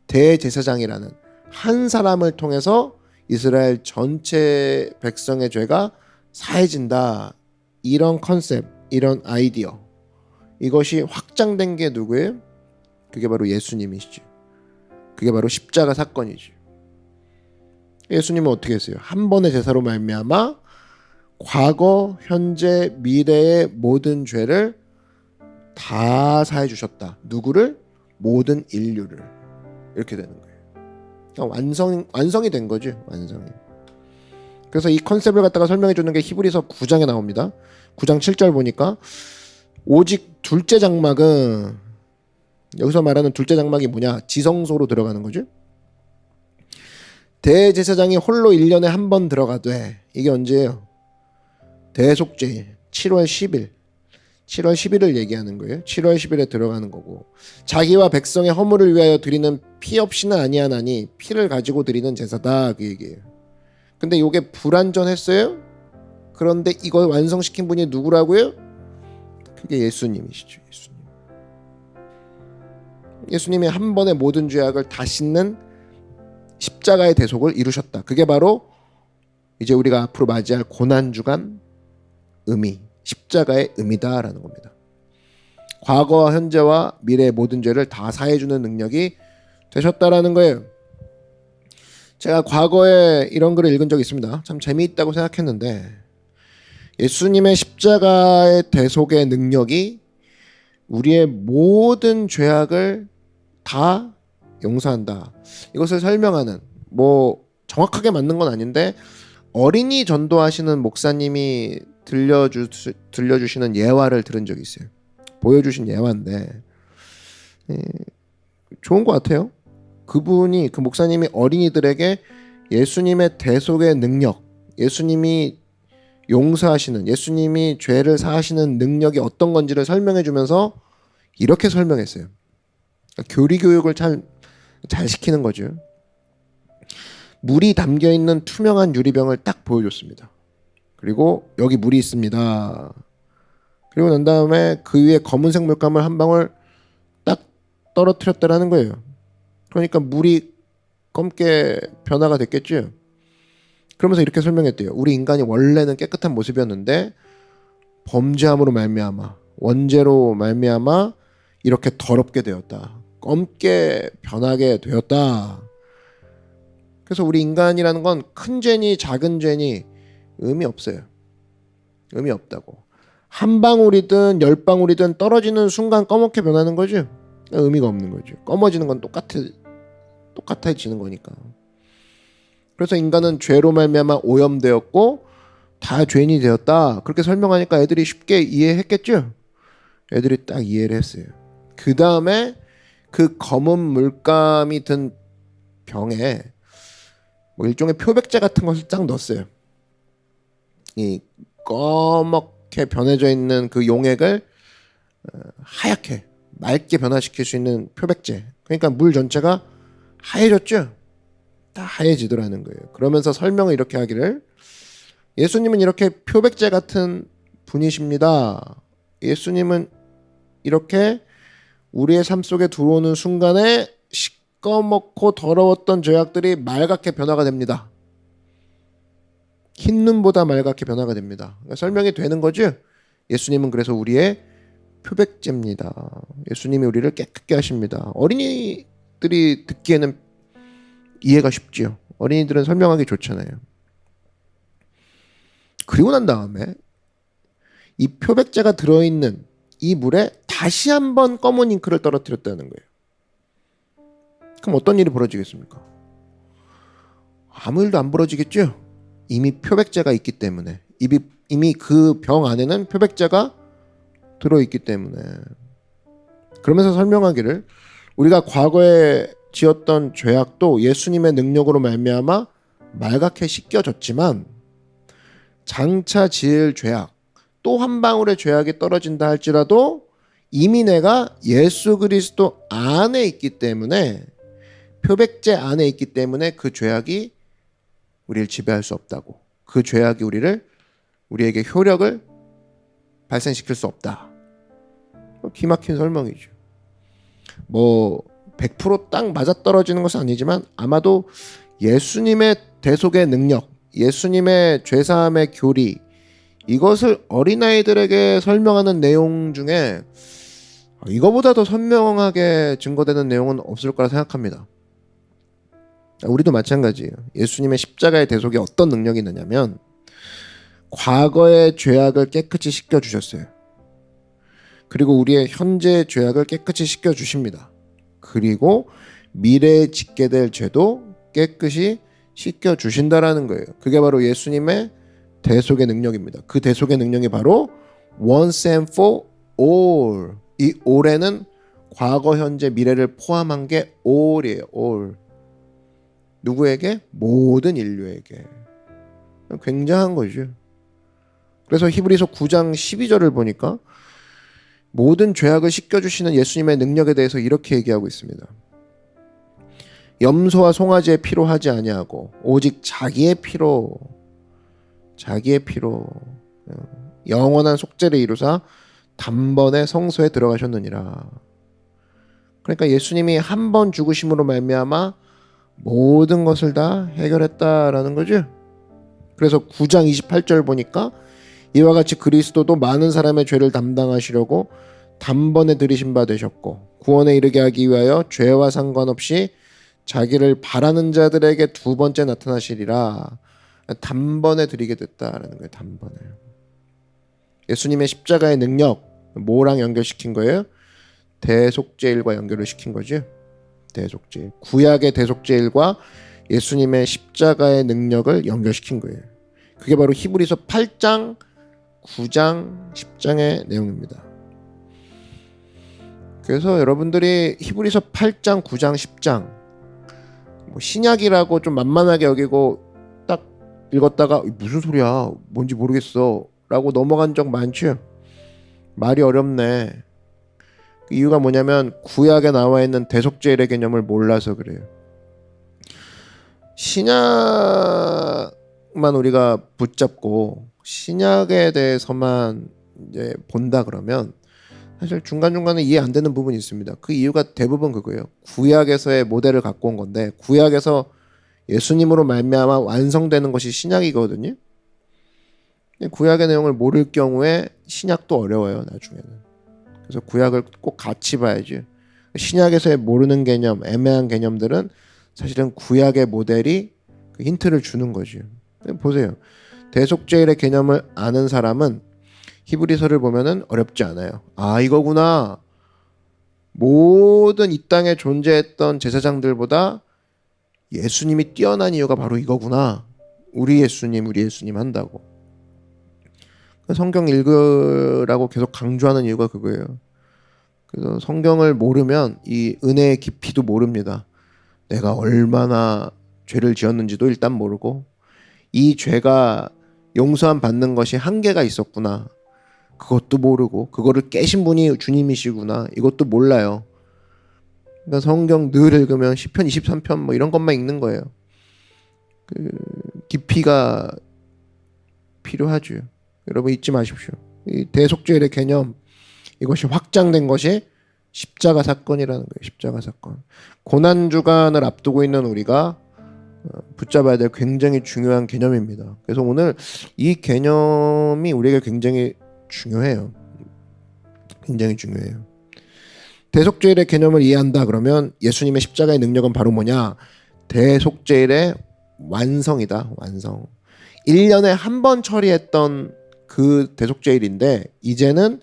대제사장이라는 한 사람을 통해서 이스라엘 전체 백성의 죄가 사해진다. 이런 컨셉, 이런 아이디어, 이것이 확장된 게 누구예요? 그게 바로 예수님이시죠. 그게 바로 십자가 사건이죠. 예수님은 어떻게 했어요? 한 번의 제사로 말미암아 과거, 현재, 미래의 모든 죄를 다 사해 주셨다. 누구를? 모든 인류를. 이렇게 되는 거예요. 그러니까 완성이 된 거죠. 완성이. 그래서 이 컨셉을 갖다가 설명해 주는 게 히브리서 9장에 나옵니다. 9장 7절 보니까 오직 둘째 장막은, 여기서 말하는 둘째 장막이 뭐냐? 지성소로 들어가는 거죠. 대제사장이 홀로 1년에 한 번 들어가되, 이게 언제예요? 대속죄일 7월 10일 7월 10일을 얘기하는 거예요. 7월 10일에 들어가는 거고, 자기와 백성의 허물을 위하여 드리는 피 없이는 아니하나니 피를 가지고 드리는 제사다, 그 얘기예요. 근데 이게 불완전했어요. 그런데 이걸 완성시킨 분이 누구라고요? 그게 예수님이시죠. 예수님. 예수님이 한 번에 모든 죄악을 다 씻는 십자가의 대속을 이루셨다. 그게 바로 이제 우리가 앞으로 맞이할 고난주간 의미, 십자가의 의미다라는 겁니다. 과거와 현재와 미래의 모든 죄를 다 사해주는 능력이 되셨다라는 거예요. 제가 과거에 이런 글을 읽은 적이 있습니다. 참 재미있다고 생각했는데, 예수님의 십자가의 대속의 능력이 우리의 모든 죄악을 다 용서한다. 이것을 설명하는, 뭐 정확하게 맞는 건 아닌데, 어린이 전도하시는 목사님이 들려주시는 예화를 들은 적이 있어요. 보여주신 예화인데 좋은 것 같아요. 그 목사님이 어린이들에게 예수님의 대속의 능력, 예수님이 용서하시는, 예수님이 죄를 사하시는 능력이 어떤 건지를 설명해 주면서 이렇게 설명했어요. 그러니까 교리 교육을 잘 시키는 거죠. 물이 담겨 있는 투명한 유리병을 딱 보여줬습니다. 그리고 여기 물이 있습니다. 그리고 난 다음에 그 위에 검은색 물감을 한 방울 딱 떨어뜨렸다라는 거예요. 그러니까 물이 검게 변화가 됐겠죠. 그러면서 이렇게 설명했대요. 우리 인간이 원래는 깨끗한 모습이었는데 범죄함으로 말미암아, 원죄로 말미암아 이렇게 더럽게 되었다. 검게 변하게 되었다. 그래서 우리 인간이라는 건 큰 죄니 작은 죄니 의미 없어요. 의미 없다고. 한 방울이든 10방울이든 떨어지는 순간 검게 변하는 거죠. 의미가 없는 거죠. 검어지는 건 똑같아지는 거니까. 그래서 인간은 죄로 말미암아 오염되었고 다 죄인이 되었다. 그렇게 설명하니까 애들이 쉽게 이해했겠죠? 애들이 딱 이해를 했어요. 그 다음에 그 검은 물감이 든 병에 뭐 일종의 표백제 같은 것을 쫙 넣었어요. 이 꺼멓게 변해져 있는 그 용액을 하얗게 맑게 변화시킬 수 있는 표백제. 그러니까 물 전체가 하얘졌죠. 다 하얘지더라는 거예요. 그러면서 설명을 이렇게 하기를, 예수님은 이렇게 표백제 같은 분이십니다. 예수님은 이렇게 우리의 삶 속에 들어오는 순간에 시꺼멓고 더러웠던 죄악들이 맑게 변화가 됩니다. 흰 눈보다 맑게 변화가 됩니다. 그러니까 설명이 되는 거죠. 예수님은 그래서 우리의 표백제입니다. 예수님이 우리를 깨끗게 하십니다. 어린이들이 듣기에는 이해가 쉽지요. 어린이들은 설명하기 좋잖아요. 그리고 난 다음에 이 표백제가 들어있는 이 물에 다시 한번 검은 잉크를 떨어뜨렸다는 거예요. 그럼 어떤 일이 벌어지겠습니까? 아무 일도 안 벌어지겠죠? 이미 표백제가 있기 때문에, 이미 그 병 안에는 표백제가 들어있기 때문에. 그러면서 설명하기를, 우리가 과거에 지었던 죄악도 예수님의 능력으로 말미암아 맑게 씻겨졌지만 장차 지을 죄악, 또 한 방울의 죄악이 떨어진다 할지라도 이미 내가 예수 그리스도 안에 있기 때문에, 표백제 안에 있기 때문에 그 죄악이 우리를 지배할 수 없다고, 그 죄악이 우리에게 효력을 발생시킬 수 없다. 기막힌 설명이죠. 뭐 100% 맞아떨어지는 것은 아니지만 아마도 예수님의 대속의 능력, 예수님의 죄사함의 교리, 이것을 어린아이들에게 설명하는 내용 중에 이거보다 더 선명하게 증거되는 내용은 없을 거라 생각합니다. 우리도 마찬가지예요. 예수님의 십자가의 대속에 어떤 능력이 있느냐면, 과거의 죄악을 깨끗이 씻겨주셨어요. 그리고 우리의 현재의 죄악을 깨끗이 씻겨주십니다. 그리고 미래에 짓게 될 죄도 깨끗이 씻겨주신다라는 거예요. 그게 바로 예수님의 대속의 능력입니다. 그 대속의 능력이 바로 once and for all. 이 all에는 과거, 현재, 미래를 포함한 게 all이에요. all. 누구에게? 모든 인류에게. 굉장한 거죠. 그래서 히브리서 9장 12절을 보니까 모든 죄악을 씻겨주시는 예수님의 능력에 대해서 이렇게 얘기하고 있습니다. 염소와 송아지의 피로 하지 아니하고 오직 자기의 피로 영원한 속죄를 이루사 단번에 성소에 들어가셨느니라. 그러니까 예수님이 한 번 죽으심으로 말미암아 모든 것을 다 해결했다라는 거죠. 그래서 9장 28절 보니까 이와 같이 그리스도도 많은 사람의 죄를 담당하시려고 단번에 들이신 바 되셨고 구원에 이르게 하기 위하여 죄와 상관없이 자기를 바라는 자들에게 두 번째 나타나시리라. 단번에 드리게 됐다라는 거예요. 단번에. 예수님의 십자가의 능력, 뭐랑 연결시킨 거예요? 대속죄일과 연결을 시킨 거죠. 대속죄일. 구약의 대속죄일과 예수님의 십자가의 능력을 연결시킨 거예요. 그게 바로 히브리서 8장, 9장, 10장의 내용입니다. 그래서 여러분들이 히브리서 8장, 9장, 10장 뭐 신약이라고 좀 만만하게 여기고 딱 읽었다가 무슨 소리야, 뭔지 모르겠어 라고 넘어간 적 많죠. 말이 어렵네. 그 이유가 뭐냐면 구약에 나와 있는 대속죄일의 개념을 몰라서 그래요. 신약만 우리가 붙잡고 신약에 대해서만 이제 본다 그러면 사실 중간중간에 이해 안 되는 부분이 있습니다. 그 이유가 대부분 그거예요. 구약에서의 모델을 갖고 온 건데 구약에서 예수님으로 말미암아 완성되는 것이 신약이거든요. 구약의 내용을 모를 경우에 신약도 어려워요. 나중에는. 그래서 구약을 꼭 같이 봐야지. 신약에서의 모르는 개념, 애매한 개념들은 사실은 구약의 모델이 그 힌트를 주는 거죠. 보세요. 대속죄일의 개념을 아는 사람은 히브리서를 보면은 어렵지 않아요. 아, 이거구나. 모든 이 땅에 존재했던 제사장들보다 예수님이 뛰어난 이유가 바로 이거구나. 우리 예수님 한다고. 성경 읽으라고 계속 강조하는 이유가 그거예요. 그래서 성경을 모르면 이 은혜의 깊이도 모릅니다. 내가 얼마나 죄를 지었는지도 일단 모르고 이 죄가 용서함 받는 것이 한계가 있었구나. 그것도 모르고 그거를 깨신 분이 주님이시구나. 이것도 몰라요. 그러니까 성경 늘 읽으면 시편 23편 뭐 이런 것만 읽는 거예요. 그 깊이가 필요하죠. 여러분 잊지 마십시오. 이 대속죄의 개념 이것이 확장된 것이 십자가 사건이라는 거예요. 십자가 사건. 고난 주간을 앞두고 있는 우리가 붙잡아야 될 굉장히 중요한 개념입니다. 그래서 오늘 이 개념이 우리에게 굉장히 중요해요. 굉장히 중요해요. 대속죄일의 개념을 이해한다 그러면 예수님의 십자가의 능력은 바로 뭐냐? 대속죄일의 완성이다. 완성. 1년에 한 번 처리했던 그 대속죄일인데 이제는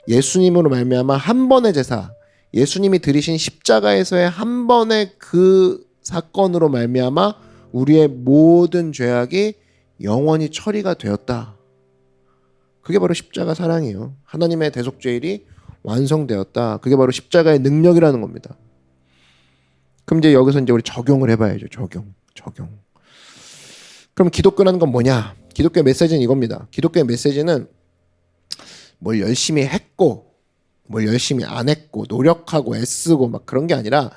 예수님으로 말미암아 한 번의 제사, 예수님이 들이신 십자가에서의 한 번의 그 사건으로 말미암아 우리의 모든 죄악이 영원히 처리가 되었다. 그게 바로 십자가 사랑이에요. 하나님의 대속죄일이 완성되었다. 그게 바로 십자가의 능력이라는 겁니다. 그럼 이제 여기서 이제 우리 적용을 해봐야죠. 적용. 그럼 기독교라는 건 뭐냐? 기독교의 메시지는 이겁니다. 기독교의 메시지는 뭘 열심히 했고 뭘 열심히 안 했고 노력하고 애쓰고 막 그런 게 아니라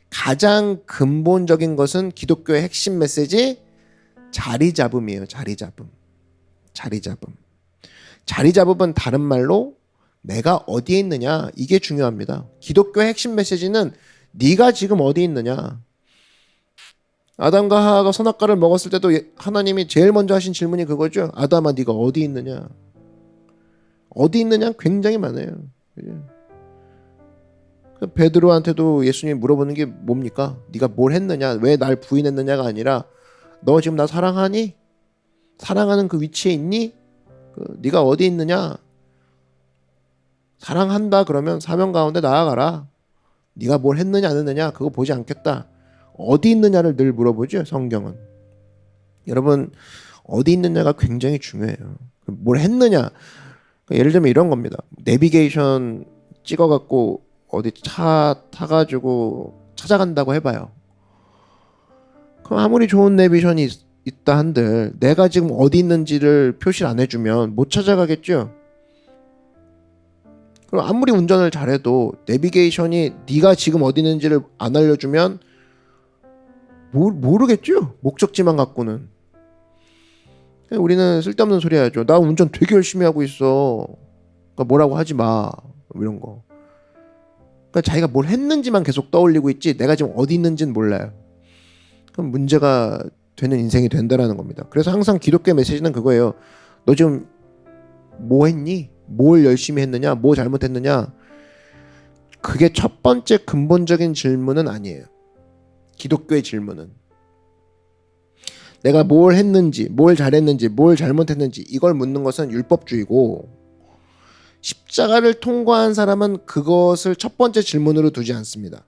가장 근본적인 것은 기독교의 핵심 메시지 자리 잡음이에요. 자리 잡음은 다른 말로 내가 어디에 있느냐 이게 중요합니다. 기독교의 핵심 메시지는 네가 지금 어디 있느냐. 아담과 하와가 선악과를 먹었을 때도 하나님이 제일 먼저 하신 질문이 그거죠. 아담아 네가 어디 있느냐. 어디 있느냐 굉장히 많아요. 베드로한테도 예수님이 물어보는 게 뭡니까? 네가 뭘 했느냐? 왜 날 부인했느냐가 아니라 너 지금 나 사랑하니? 사랑하는 그 위치에 있니? 네가 어디 있느냐? 사랑한다 그러면 사명 가운데 나아가라. 네가 뭘 했느냐 안 했느냐 그거 보지 않겠다. 어디 있느냐를 늘 물어보죠. 성경은. 여러분 어디 있느냐가 굉장히 중요해요. 뭘 했느냐. 예를 들면 이런 겁니다. 내비게이션 찍어갖고 어디 차 타가지고 찾아간다고 해봐요. 그럼 아무리 좋은 내비게이션이 있다 한들 내가 지금 어디 있는지를 표시를 안 해주면 못 찾아가겠죠. 그럼 아무리 운전을 잘해도 내비게이션이 네가 지금 어디 있는지를 안 알려주면 모르겠죠. 목적지만 갖고는. 우리는 쓸데없는 소리 하죠. 나 운전 되게 열심히 하고 있어. 그러니까 뭐라고 하지 마. 이런 거. 그러니까 자기가 뭘 했는지만 계속 떠올리고 있지 내가 지금 어디 있는지는 몰라요. 그럼 문제가 되는 인생이 된다라는 겁니다. 그래서 항상 기독교의 메시지는 그거예요. 너 지금 뭐 했니? 뭘 열심히 했느냐? 뭐 잘못했느냐? 그게 첫 번째 근본적인 질문은 아니에요. 기독교의 질문은 내가 뭘 했는지, 뭘 잘했는지, 뭘 잘못했는지 이걸 묻는 것은 율법주의고 십자가를 통과한 사람은 그것을 첫 번째 질문으로 두지 않습니다.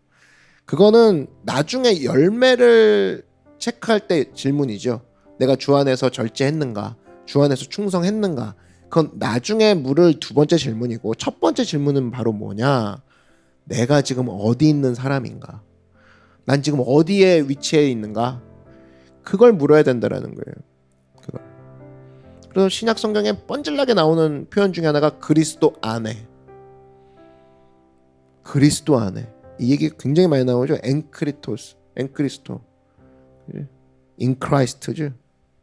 그거는 나중에 열매를 체크할 때 질문이죠. 내가 주 안에서 절제했는가, 주 안에서 충성했는가. 그건 나중에 물을 두 번째 질문이고 첫 번째 질문은 바로 뭐냐? 내가 지금 어디 있는 사람인가? 난 지금 어디에 위치해 있는가? 그걸 물어야 된다라는 거예요. 그걸. 그래서 신약 성경에 뻔질나게 나오는 표현 중에 하나가 그리스도 안에. 그리스도 안에. 이 얘기 굉장히 많이 나오죠. 엔크리토스, 엔크리스토, 인 크라이스트죠.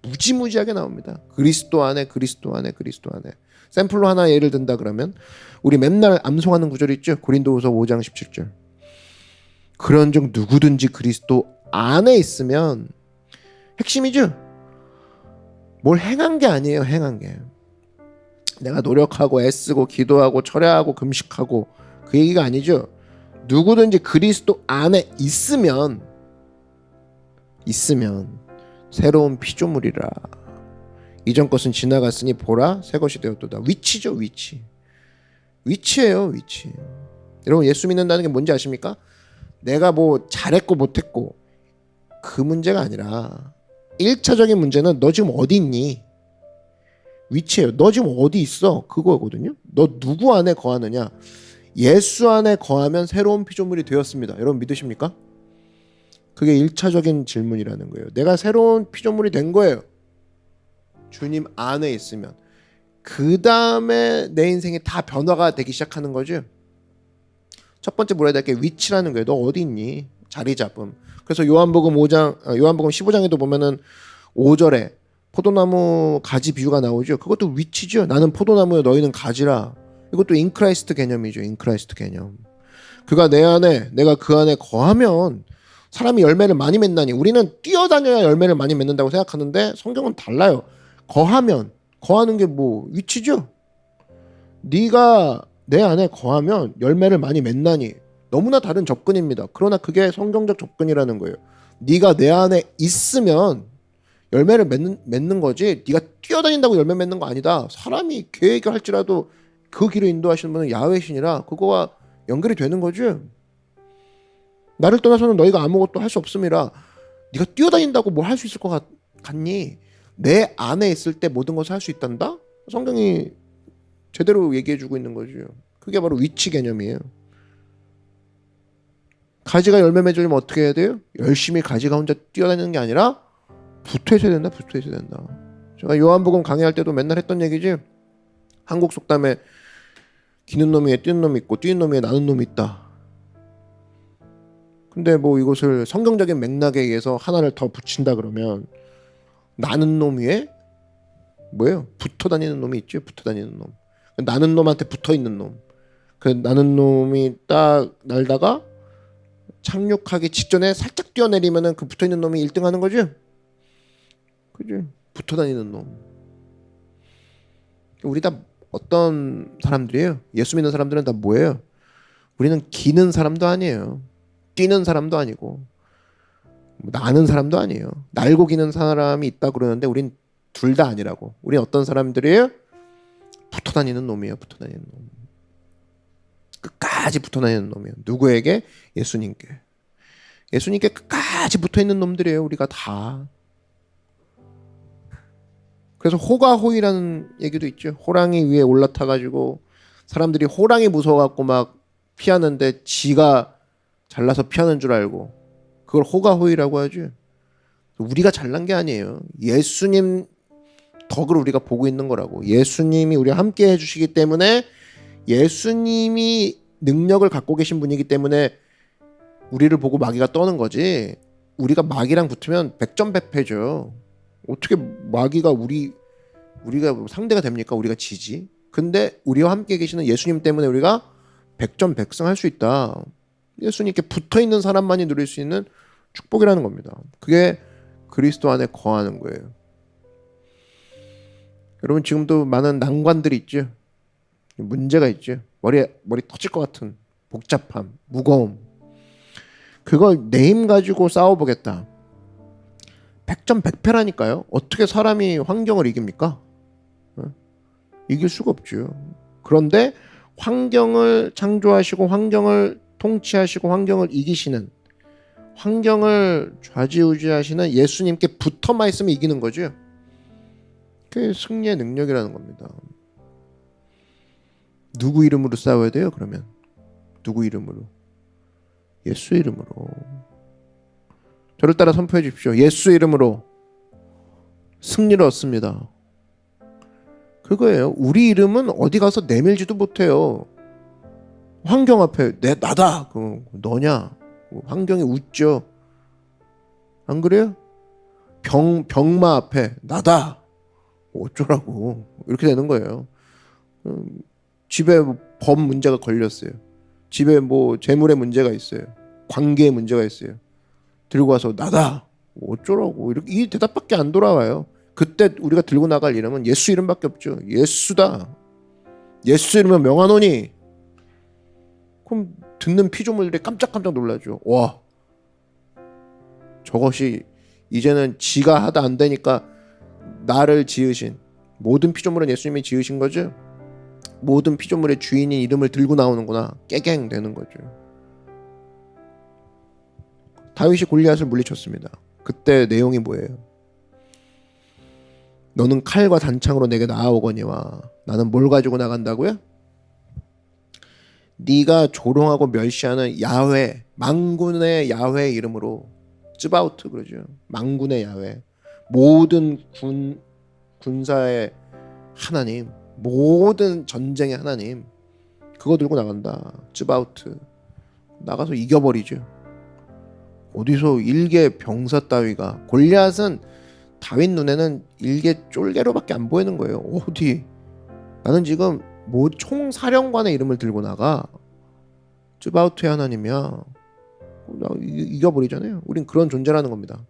무지무지하게 나옵니다. 그리스도 안에, 그리스도 안에, 그리스도 안에. 샘플로 하나 예를 든다 그러면 우리 맨날 암송하는 구절 있죠. 고린도후서 5장 17절. 그런즉 누구든지 그리스도 안에 있으면 핵심이죠. 뭘 행한 게 아니에요. 행한 게. 내가 노력하고 애쓰고 기도하고 철야하고 금식하고 그 얘기가 아니죠. 누구든지 그리스도 안에 있으면 새로운 피조물이라. 이전 것은 지나갔으니 보라 새 것이 되었도다. 위치죠. 위치예요. 위치. 여러분 예수 믿는다는 게 뭔지 아십니까? 내가 뭐 잘했고 못했고 그 문제가 아니라 1차적인 문제는 너 지금 어디 있니? 위치예요. 너 지금 어디 있어? 그거거든요. 너 누구 안에 거하느냐? 예수 안에 거하면 새로운 피조물이 되었습니다. 여러분 믿으십니까? 그게 1차적인 질문이라는 거예요. 내가 새로운 피조물이 된 거예요. 주님 안에 있으면. 그 다음에 내 인생이 다 변화가 되기 시작하는 거죠. 첫 번째 물어야 될 게 위치라는 거예요. 너 어디 있니? 자리 잡음. 그래서 요한복음 15장에도 보면은 5절에 포도나무 가지 비유가 나오죠. 그것도 위치죠. 나는 포도나무요 너희는 가지라. 이것도 인크라이스트 개념이죠. 인크라이스트 개념. 그가 내 안에 내가 그 안에 거하면 사람이 열매를 많이 맺나니. 우리는 뛰어다녀야 열매를 많이 맺는다고 생각하는데 성경은 달라요. 거하면 거하는 게 뭐 위치죠. 네가 내 안에 거하면 열매를 많이 맺나니. 너무나 다른 접근입니다. 그러나 그게 성경적 접근이라는 거예요. 네가 내 안에 있으면 열매를 맺는 거지. 네가 뛰어다닌다고 열매 맺는 거 아니다. 사람이 계획을 할지라도 그 길을 인도하시는 분은 야훼신이라 그거와 연결이 되는 거죠. 나를 떠나서는 너희가 아무것도 할 수 없음이라. 네가 뛰어다닌다고 뭘 할 수 있을 것 같니? 내 안에 있을 때 모든 것을 할 수 있단다? 성경이 제대로 얘기해주고 있는 거죠. 그게 바로 위치 개념이에요. 가지가 열매 맺으려면 어떻게 해야 돼요? 열심히 가지가 혼자 뛰어다니는 게 아니라 붙어 있어야 된다. 붙어 있어야 된다. 제가 요한복음 강의할 때도 맨날 했던 얘기지. 한국 속담에 기는 놈 위에 뛰는 놈이 있고 뛰는 놈 위에 나는 놈이 있다. 근데 뭐 이것을 성경적인 맥락에 의해서 하나를 더 붙인다 그러면 나는 놈 위에 뭐예요? 붙어 다니는 놈이 있죠. 붙어 다니는 놈. 나는 놈한테 붙어 있는 놈. 그 나는 놈이 딱 날다가 착륙하기 직전에 살짝 뛰어내리면은 그 붙어 있는 놈이 1등 하는 거죠. 그죠? 붙어 다니는 놈. 우리 다 어떤 사람들이에요? 예수 믿는 사람들은 다 뭐예요? 우리는 기는 사람도 아니에요. 뛰는 사람도 아니고 나는 사람도 아니에요. 날고 기는 사람이 있다 그러는데 우린 둘 다 아니라고. 우린 어떤 사람들이에요? 붙어 다니는 놈이에요. 붙어 다니는 놈. 끝까지 붙어 다니는 놈이에요. 누구에게? 예수님께. 예수님께 끝까지 붙어 있는 놈들이에요. 우리가 다. 그래서 호가호이라는 얘기도 있죠. 호랑이 위에 올라타 가지고 사람들이 호랑이 무서워갖고 막 피하는데 지가 잘나서 피하는 줄 알고 그걸 호가호이라고 하죠. 우리가 잘난 게 아니에요. 예수님 덕을 우리가 보고 있는 거라고. 예수님이 우리와 함께 해주시기 때문에 예수님이 능력을 갖고 계신 분이기 때문에 우리를 보고 마귀가 떠는 거지. 우리가 마귀랑 붙으면 백전백패죠. 어떻게 마귀가 우리가 상대가 됩니까? 우리가 지지. 근데 우리와 함께 계시는 예수님 때문에 우리가 백전백승할 수 있다. 예수님께 붙어있는 사람만이 누릴 수 있는 축복이라는 겁니다. 그게 그리스도 안에 거하는 거예요. 여러분 지금도 많은 난관들이 있죠. 문제가 있죠. 머리 터질 것 같은 복잡함, 무거움. 그걸 내 힘 가지고 싸워보겠다. 백전백패라니까요. 어떻게 사람이 환경을 이깁니까? 이길 수가 없죠. 그런데 환경을 창조하시고 환경을 통치하시고 환경을 이기시는, 환경을 좌지우지하시는 예수님께 붙어만 있으면 이기는 거죠. 그게 승리의 능력이라는 겁니다. 누구 이름으로 싸워야 돼요? 그러면 누구 이름으로? 예수 이름으로. 저를 따라 선포해 주십시오. 예수 이름으로 승리를 얻습니다. 그거예요. 우리 이름은 어디 가서 내밀지도 못해요. 환경 앞에 나다. 너냐? 환경이 웃죠. 안 그래요? 병마 앞에 나다. 어쩌라고. 이렇게 되는 거예요. 집에 법 문제가 걸렸어요. 집에 뭐 재물의 문제가 있어요. 관계의 문제가 있어요. 들고 와서 나다. 어쩌라고. 이렇게 이 대답밖에 안 돌아와요. 그때 우리가 들고 나갈 이름은 예수 이름밖에 없죠. 예수다. 예수 이름은 명하노니. 그럼 듣는 피조물들이 깜짝깜짝 놀라죠. 와, 저것이 이제는 지가 하다 안 되니까 나를 지으신 모든 피조물은 예수님이 지으신 거죠. 모든 피조물의 주인인 이름을 들고 나오는구나. 깨갱 되는 거죠. 다윗이 골리앗을 물리쳤습니다. 그때 내용이 뭐예요? 너는 칼과 단창으로 내게 나아오거니와 나는 뭘 가지고 나간다고요? 네가 조롱하고 멸시하는 야훼, 만군의 야훼 이름으로 쯔바우트 그러죠. 만군의 야훼, 모든 군사의 하나님, 모든 전쟁의 하나님, 그거 들고 나간다. 쯔바우트. 나가서 이겨버리죠. 어디서 일개 병사 따위가, 골리앗은 다윗 눈에는 일개 쫄개로밖에 안 보이는 거예요. 어디 나는 지금 뭐 총사령관의 이름을 들고 나가. 쯔바우트의 하나님이야. 나 이겨버리잖아요. 우린 그런 존재라는 겁니다.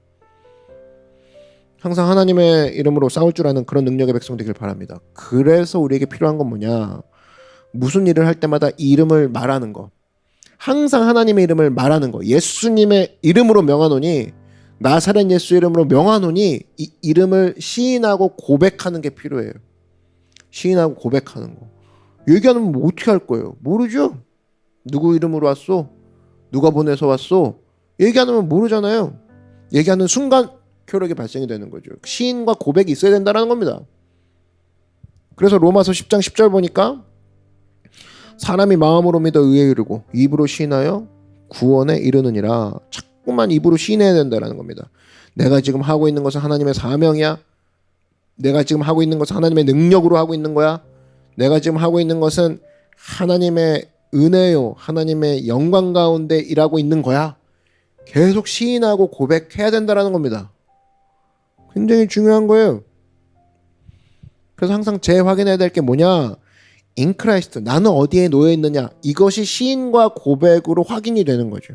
항상 하나님의 이름으로 싸울 줄 아는 그런 능력의 백성 되길 바랍니다. 그래서 우리에게 필요한 건 뭐냐? 무슨 일을 할 때마다 이 이름을 말하는 거. 항상 하나님의 이름을 말하는 거. 예수님의 이름으로 명하노니, 나사렛 예수 이름으로 명하노니, 이 이름을 시인하고 고백하는 게 필요해요. 시인하고 고백하는 거. 얘기하면 뭐 어떻게 할 거예요? 모르죠. 누구 이름으로 왔소? 누가 보내서 왔소? 얘기 안 하면 모르잖아요. 얘기하는 순간 효력이 발생이 되는 거죠. 시인과 고백이 있어야 된다는 겁니다. 그래서 로마서 10장 10절 보니까 사람이 마음으로 믿어 의에 이르고 입으로 시인하여 구원에 이르느니라. 자꾸만 입으로 시인해야 된다는 겁니다. 내가 지금 하고 있는 것은 하나님의 사명이야. 내가 지금 하고 있는 것은 하나님의 능력으로 하고 있는 거야. 내가 지금 하고 있는 것은 하나님의 은혜요, 하나님의 영광 가운데 일하고 있는 거야. 계속 시인하고 고백해야 된다는 겁니다. 굉장히 중요한 거예요. 그래서 항상 재확인해야 될 게 뭐냐? In Christ, 나는 어디에 놓여 있느냐? 이것이 시인과 고백으로 확인이 되는 거죠.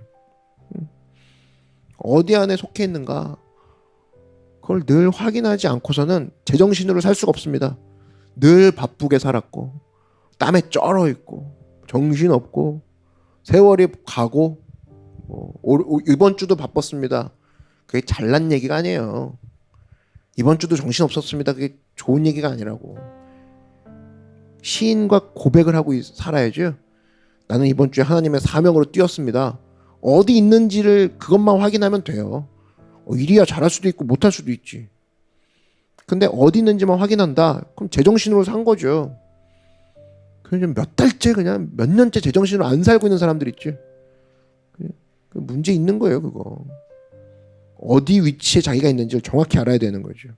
어디 안에 속해 있는가? 그걸 늘 확인하지 않고서는 제정신으로 살 수가 없습니다. 늘 바쁘게 살았고, 땀에 쩔어 있고, 정신 없고, 세월이 가고, 이번 주도 바빴습니다. 그게 잘난 얘기가 아니에요. 이번 주도 정신 없었습니다. 그게 좋은 얘기가 아니라고. 시인과 고백을 하고 살아야죠. 나는 이번 주에 하나님의 사명으로 뛰었습니다. 어디 있는지를 그것만 확인하면 돼요. 일이야 잘할 수도 있고 못할 수도 있지. 근데 어디 있는지만 확인한다. 그럼 제정신으로 산 거죠. 그냥 몇 달째 그냥 몇 년째 제정신으로 안 살고 있는 사람들 있지. 문제 있는 거예요, 그거. 어디 위치에 자기가 있는지를 정확히 알아야 되는 거죠.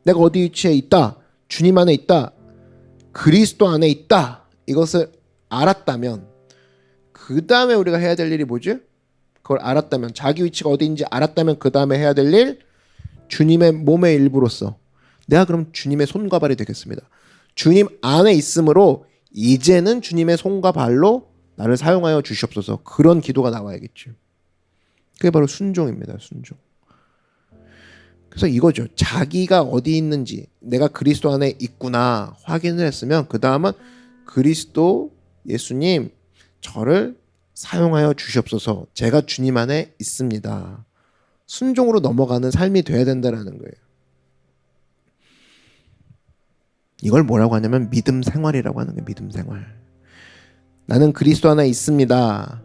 내가 어디 위치에 있다, 주님 안에 있다, 그리스도 안에 있다, 이것을 알았다면 그 다음에 우리가 해야 될 일이 뭐지? 그걸 알았다면, 자기 위치가 어디인지 알았다면 그 다음에 해야 될 일, 주님의 몸의 일부로서 내가 그럼 주님의 손과 발이 되겠습니다. 주님 안에 있으므로 이제는 주님의 손과 발로 나를 사용하여 주시옵소서. 그런 기도가 나와야겠죠. 그게 바로 순종입니다. 순종. 그래서 이거죠. 자기가 어디 있는지, 내가 그리스도 안에 있구나 확인을 했으면 그 다음은 그리스도 예수님 저를 사용하여 주시옵소서. 제가 주님 안에 있습니다. 순종으로 넘어가는 삶이 돼야 된다는 거예요. 이걸 뭐라고 하냐면 믿음 생활이라고 하는 거예요. 믿음 생활. 나는 그리스도 안에 있습니다.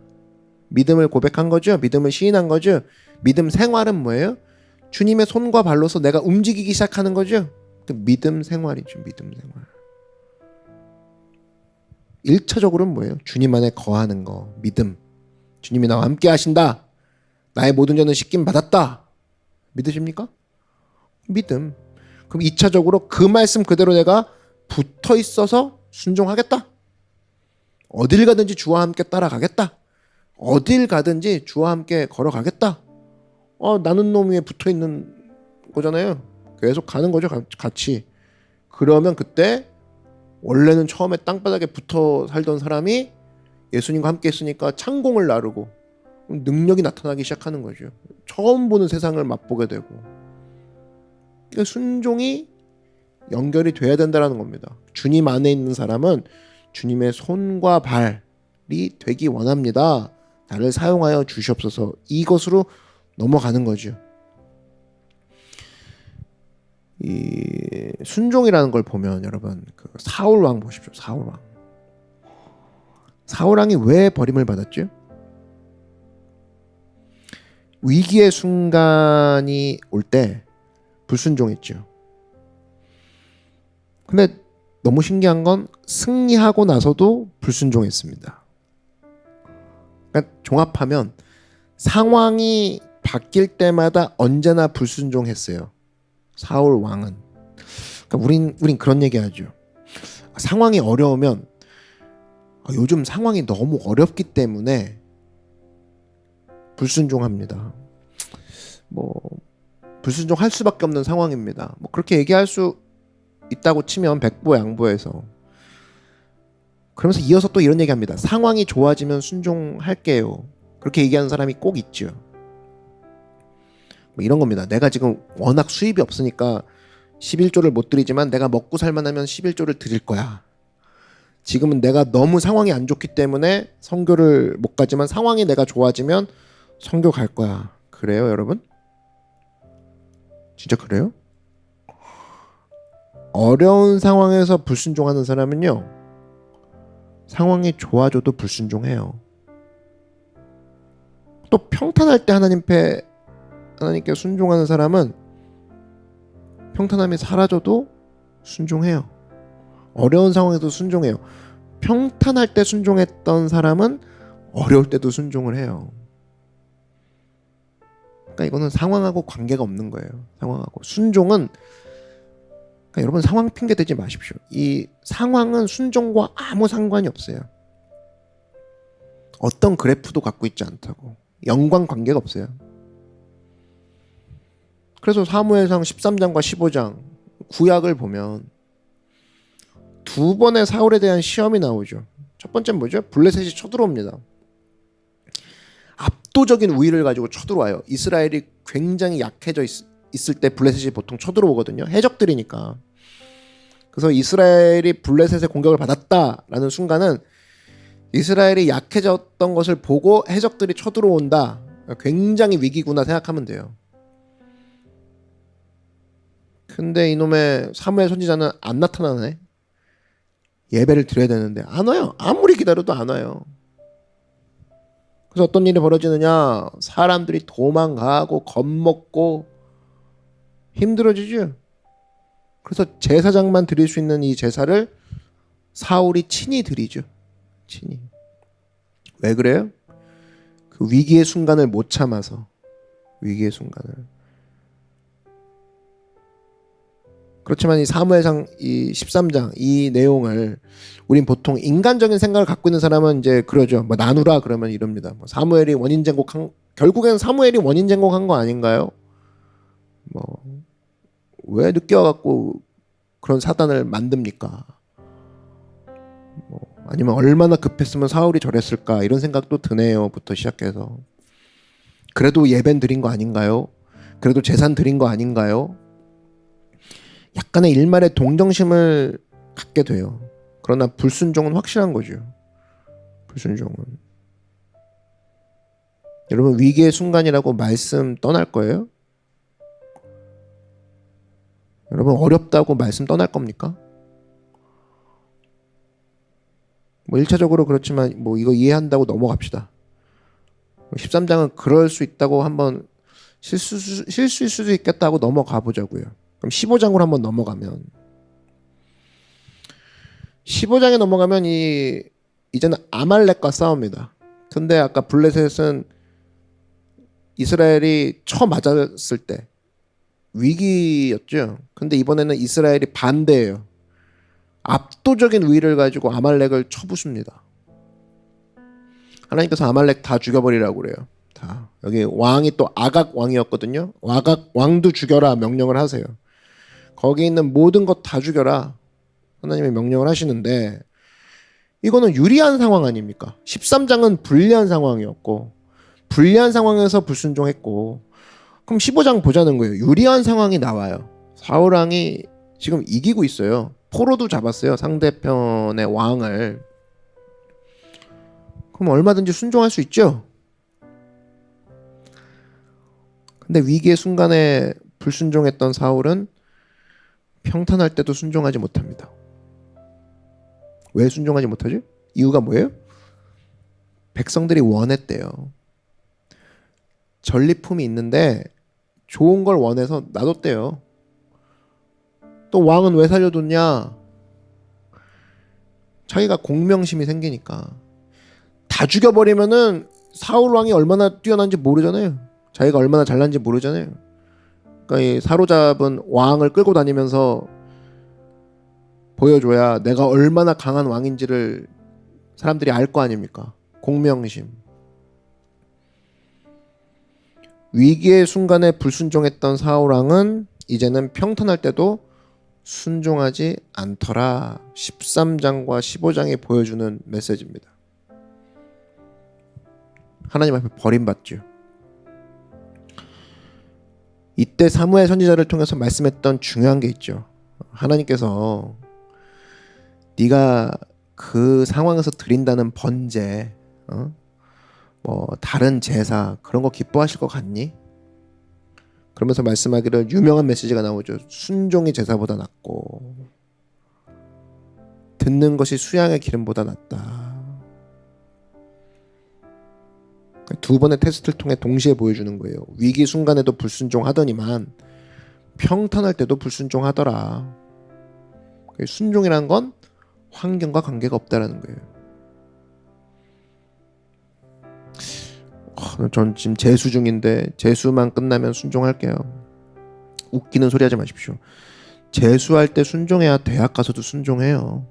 믿음을 고백한 거죠. 믿음을 시인한 거죠. 믿음 생활은 뭐예요? 주님의 손과 발로서 내가 움직이기 시작하는 거죠. 그 믿음 생활이죠. 믿음 생활. 1차적으로는 뭐예요? 주님 안에 거하는 거. 믿음. 주님이 나와 함께 하신다. 나의 모든 죄는 씻김 받았다. 믿으십니까? 믿음. 그럼 2차적으로 그 말씀 그대로 내가 붙어 있어서 순종하겠다. 어딜 가든지 주와 함께 따라가겠다. 어딜 가든지 주와 함께 걸어가겠다. 나는 놈 위에 붙어 있는 거잖아요. 계속 가는 거죠. 같이. 그러면 그때 원래는 처음에 땅바닥에 붙어 살던 사람이 예수님과 함께 있으니까 창공을 나르고 능력이 나타나기 시작하는 거죠. 처음 보는 세상을 맛보게 되고. 그러니까 순종이 연결이 돼야 된다는 겁니다. 주님 안에 있는 사람은 주님의 손과 발이 되기 원합니다. 나를 사용하여 주시옵소서. 이것으로 넘어가는 거죠. 이 순종이라는 걸 보면 여러분 그 사울 왕 보십시오. 사울 왕. 사울 왕이 왜 버림을 받았죠? 위기의 순간이 올 때 불순종했죠. 근데 너무 신기한 건 승리하고 나서도 불순종했습니다. 그러니까 종합하면 상황이 바뀔 때마다 언제나 불순종했어요. 사울 왕은. 그러니까 우린 그런 얘기하죠. 상황이 어려우면 요즘 상황이 너무 어렵기 때문에 불순종합니다. 뭐 불순종할 수밖에 없는 상황입니다. 뭐 그렇게 얘기할 수 있다고 치면 백보양보해서. 그러면서 이어서 또 이런 얘기합니다. 상황이 좋아지면 순종할게요. 그렇게 얘기하는 사람이 꼭 있죠. 뭐 이런 겁니다. 내가 지금 워낙 수입이 없으니까 11조를 못 드리지만 내가 먹고 살만하면 11조를 드릴 거야. 지금은 내가 너무 상황이 안 좋기 때문에 선교를 못 가지만 상황이 내가 좋아지면 선교 갈 거야. 그래요, 여러분? 진짜 그래요? 어려운 상황에서 불순종하는 사람은요, 상황이 좋아져도 불순종해요. 또 평탄할 때 하나님께 순종하는 사람은 평탄함이 사라져도 순종해요. 어려운 상황에도 순종해요. 평탄할 때 순종했던 사람은 어려울 때도 순종을 해요. 그러니까 이거는 상황하고 관계가 없는 거예요. 상황하고 순종은, 그러니까 여러분 상황 핑계 대지 마십시오. 이 상황은 순종과 아무 상관이 없어요. 어떤 그래프도 갖고 있지 않다고. 연관 관계가 없어요. 그래서 사무엘상 13장과 15장 구약을 보면 두 번의 사울에 대한 시험이 나오죠. 첫 번째는 뭐죠? 블레셋이 쳐들어옵니다. 압도적인 우위를 가지고 쳐들어와요. 이스라엘이 굉장히 약해져 있을 때 블레셋이 보통 쳐들어오거든요. 해적들이니까. 그래서 이스라엘이 블레셋의 공격을 받았다라는 순간은 이스라엘이 약해졌던 것을 보고 해적들이 쳐들어온다. 굉장히 위기구나 생각하면 돼요. 근데 이놈의 사무엘 선지자는 안 나타나네. 예배를 드려야 되는데 안 와요. 아무리 기다려도 안 와요. 그래서 어떤 일이 벌어지느냐? 사람들이 도망가고 겁먹고 힘들어지죠. 그래서 제사장만 드릴 수 있는 이 제사를 사울이 친히 드리죠. 친히. 왜 그래요? 그 위기의 순간을 못 참아서. 위기의 순간을. 그렇지만 이 사무엘상 이 13장 이 내용을 우린 보통 인간적인 생각을 갖고 있는 사람은 이제 그러죠. 뭐 나누라 그러면 이럽니다. 뭐 사무엘이 원인 제공한, 결국엔 사무엘이 원인 제공한 거 아닌가요? 뭐 왜 늦게 와갖고 그런 사단을 만듭니까? 뭐 아니면 얼마나 급했으면 사울이 저랬을까 이런 생각도 드네요부터 시작해서 그래도 예배는 드린 거 아닌가요? 그래도 재산 드린 거 아닌가요? 약간의 일말의 동정심을 갖게 돼요. 그러나 불순종은 확실한 거죠. 불순종은. 여러분 위기의 순간이라고 말씀 떠날 거예요? 여러분 어렵다고 말씀 떠날 겁니까? 뭐 1차적으로 그렇지만 뭐 이거 이해한다고 넘어갑시다. 13장은 그럴 수 있다고 한번 실수일 수도 있겠다고 넘어가 보자고요. 그럼 15장으로 한번 넘어가면 15장에 넘어가면 이제는 아말렉과 싸웁니다. 근데 아까 블레셋은 이스라엘이 쳐맞았을 때 위기였죠. 근데 이번에는 이스라엘이 반대예요. 압도적인 우위를 가지고 아말렉을 쳐부숩니다. 하나님께서 아말렉 다 죽여버리라고 그래요. 다. 여기 왕이 또 아각 왕이었거든요. 아각 왕도 죽여라 명령을 하세요. 거기 있는 모든 것 다 죽여라. 하나님의 명령을 하시는데 이거는 유리한 상황 아닙니까? 13장은 불리한 상황이었고 불리한 상황에서 불순종했고 그럼 15장 보자는 거예요. 유리한 상황이 나와요. 사울 왕이 지금 이기고 있어요. 포로도 잡았어요. 상대편의 왕을. 그럼 얼마든지 순종할 수 있죠. 근데 위기의 순간에 불순종했던 사울은 평탄할 때도 순종하지 못합니다. 왜 순종하지 못하지? 이유가 뭐예요? 백성들이 원했대요. 전리품이 있는데 좋은 걸 원해서 놔뒀대요. 또 왕은 왜 살려뒀냐? 자기가 공명심이 생기니까. 다 죽여버리면은 사울 왕이 얼마나 뛰어난지 모르잖아요. 자기가 얼마나 잘난지 모르잖아요. 그러니까 이 사로잡은 왕을 끌고 다니면서 보여줘야 내가 얼마나 강한 왕인지를 사람들이 알 거 아닙니까? 공명심. 위기의 순간에 불순종했던 사울 왕은 이제는 평탄할 때도 순종하지 않더라. 13장과 15장이 보여주는 메시지입니다. 하나님 앞에 버림받죠. 이때 사무엘 선지자를 통해서 말씀했던 중요한 게 있죠. 하나님께서 네가 그 상황에서 드린다는 번제, 뭐 다른 제사 그런 거 기뻐하실 것 같니? 그러면서 말씀하기를 유명한 메시지가 나오죠. 순종이 제사보다 낫고 듣는 것이 수양의 기름보다 낫다. 두 번의 테스트를 통해 동시에 보여주는 거예요. 위기 순간에도 불순종하더니만 평탄할 때도 불순종하더라. 순종이란 건 환경과 관계가 없다라는 거예요. 전 지금 재수 중인데 재수만 끝나면 순종할게요. 웃기는 소리 하지 마십시오. 재수할 때 순종해야 대학 가서도 순종해요.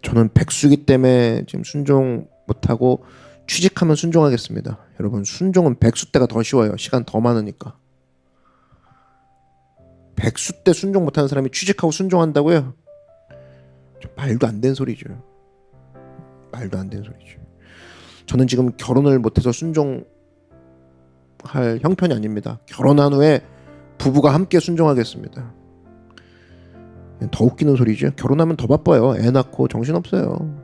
저는 백수기 때문에 지금 순종 못하고 취직하면 순종하겠습니다. 여러분, 순종은 백수 때가 더 쉬워요. 시간 더 많으니까. 백수 때 순종 못하는 사람이 취직하고 순종한다고요? 말도 안 되는 소리죠. 말도 안 되는 소리죠. 저는 지금 결혼을 못해서 순종할 형편이 아닙니다. 결혼한 후에 부부가 함께 순종하겠습니다. 더 웃기는 소리죠. 결혼하면 더 바빠요. 애 낳고 정신없어요.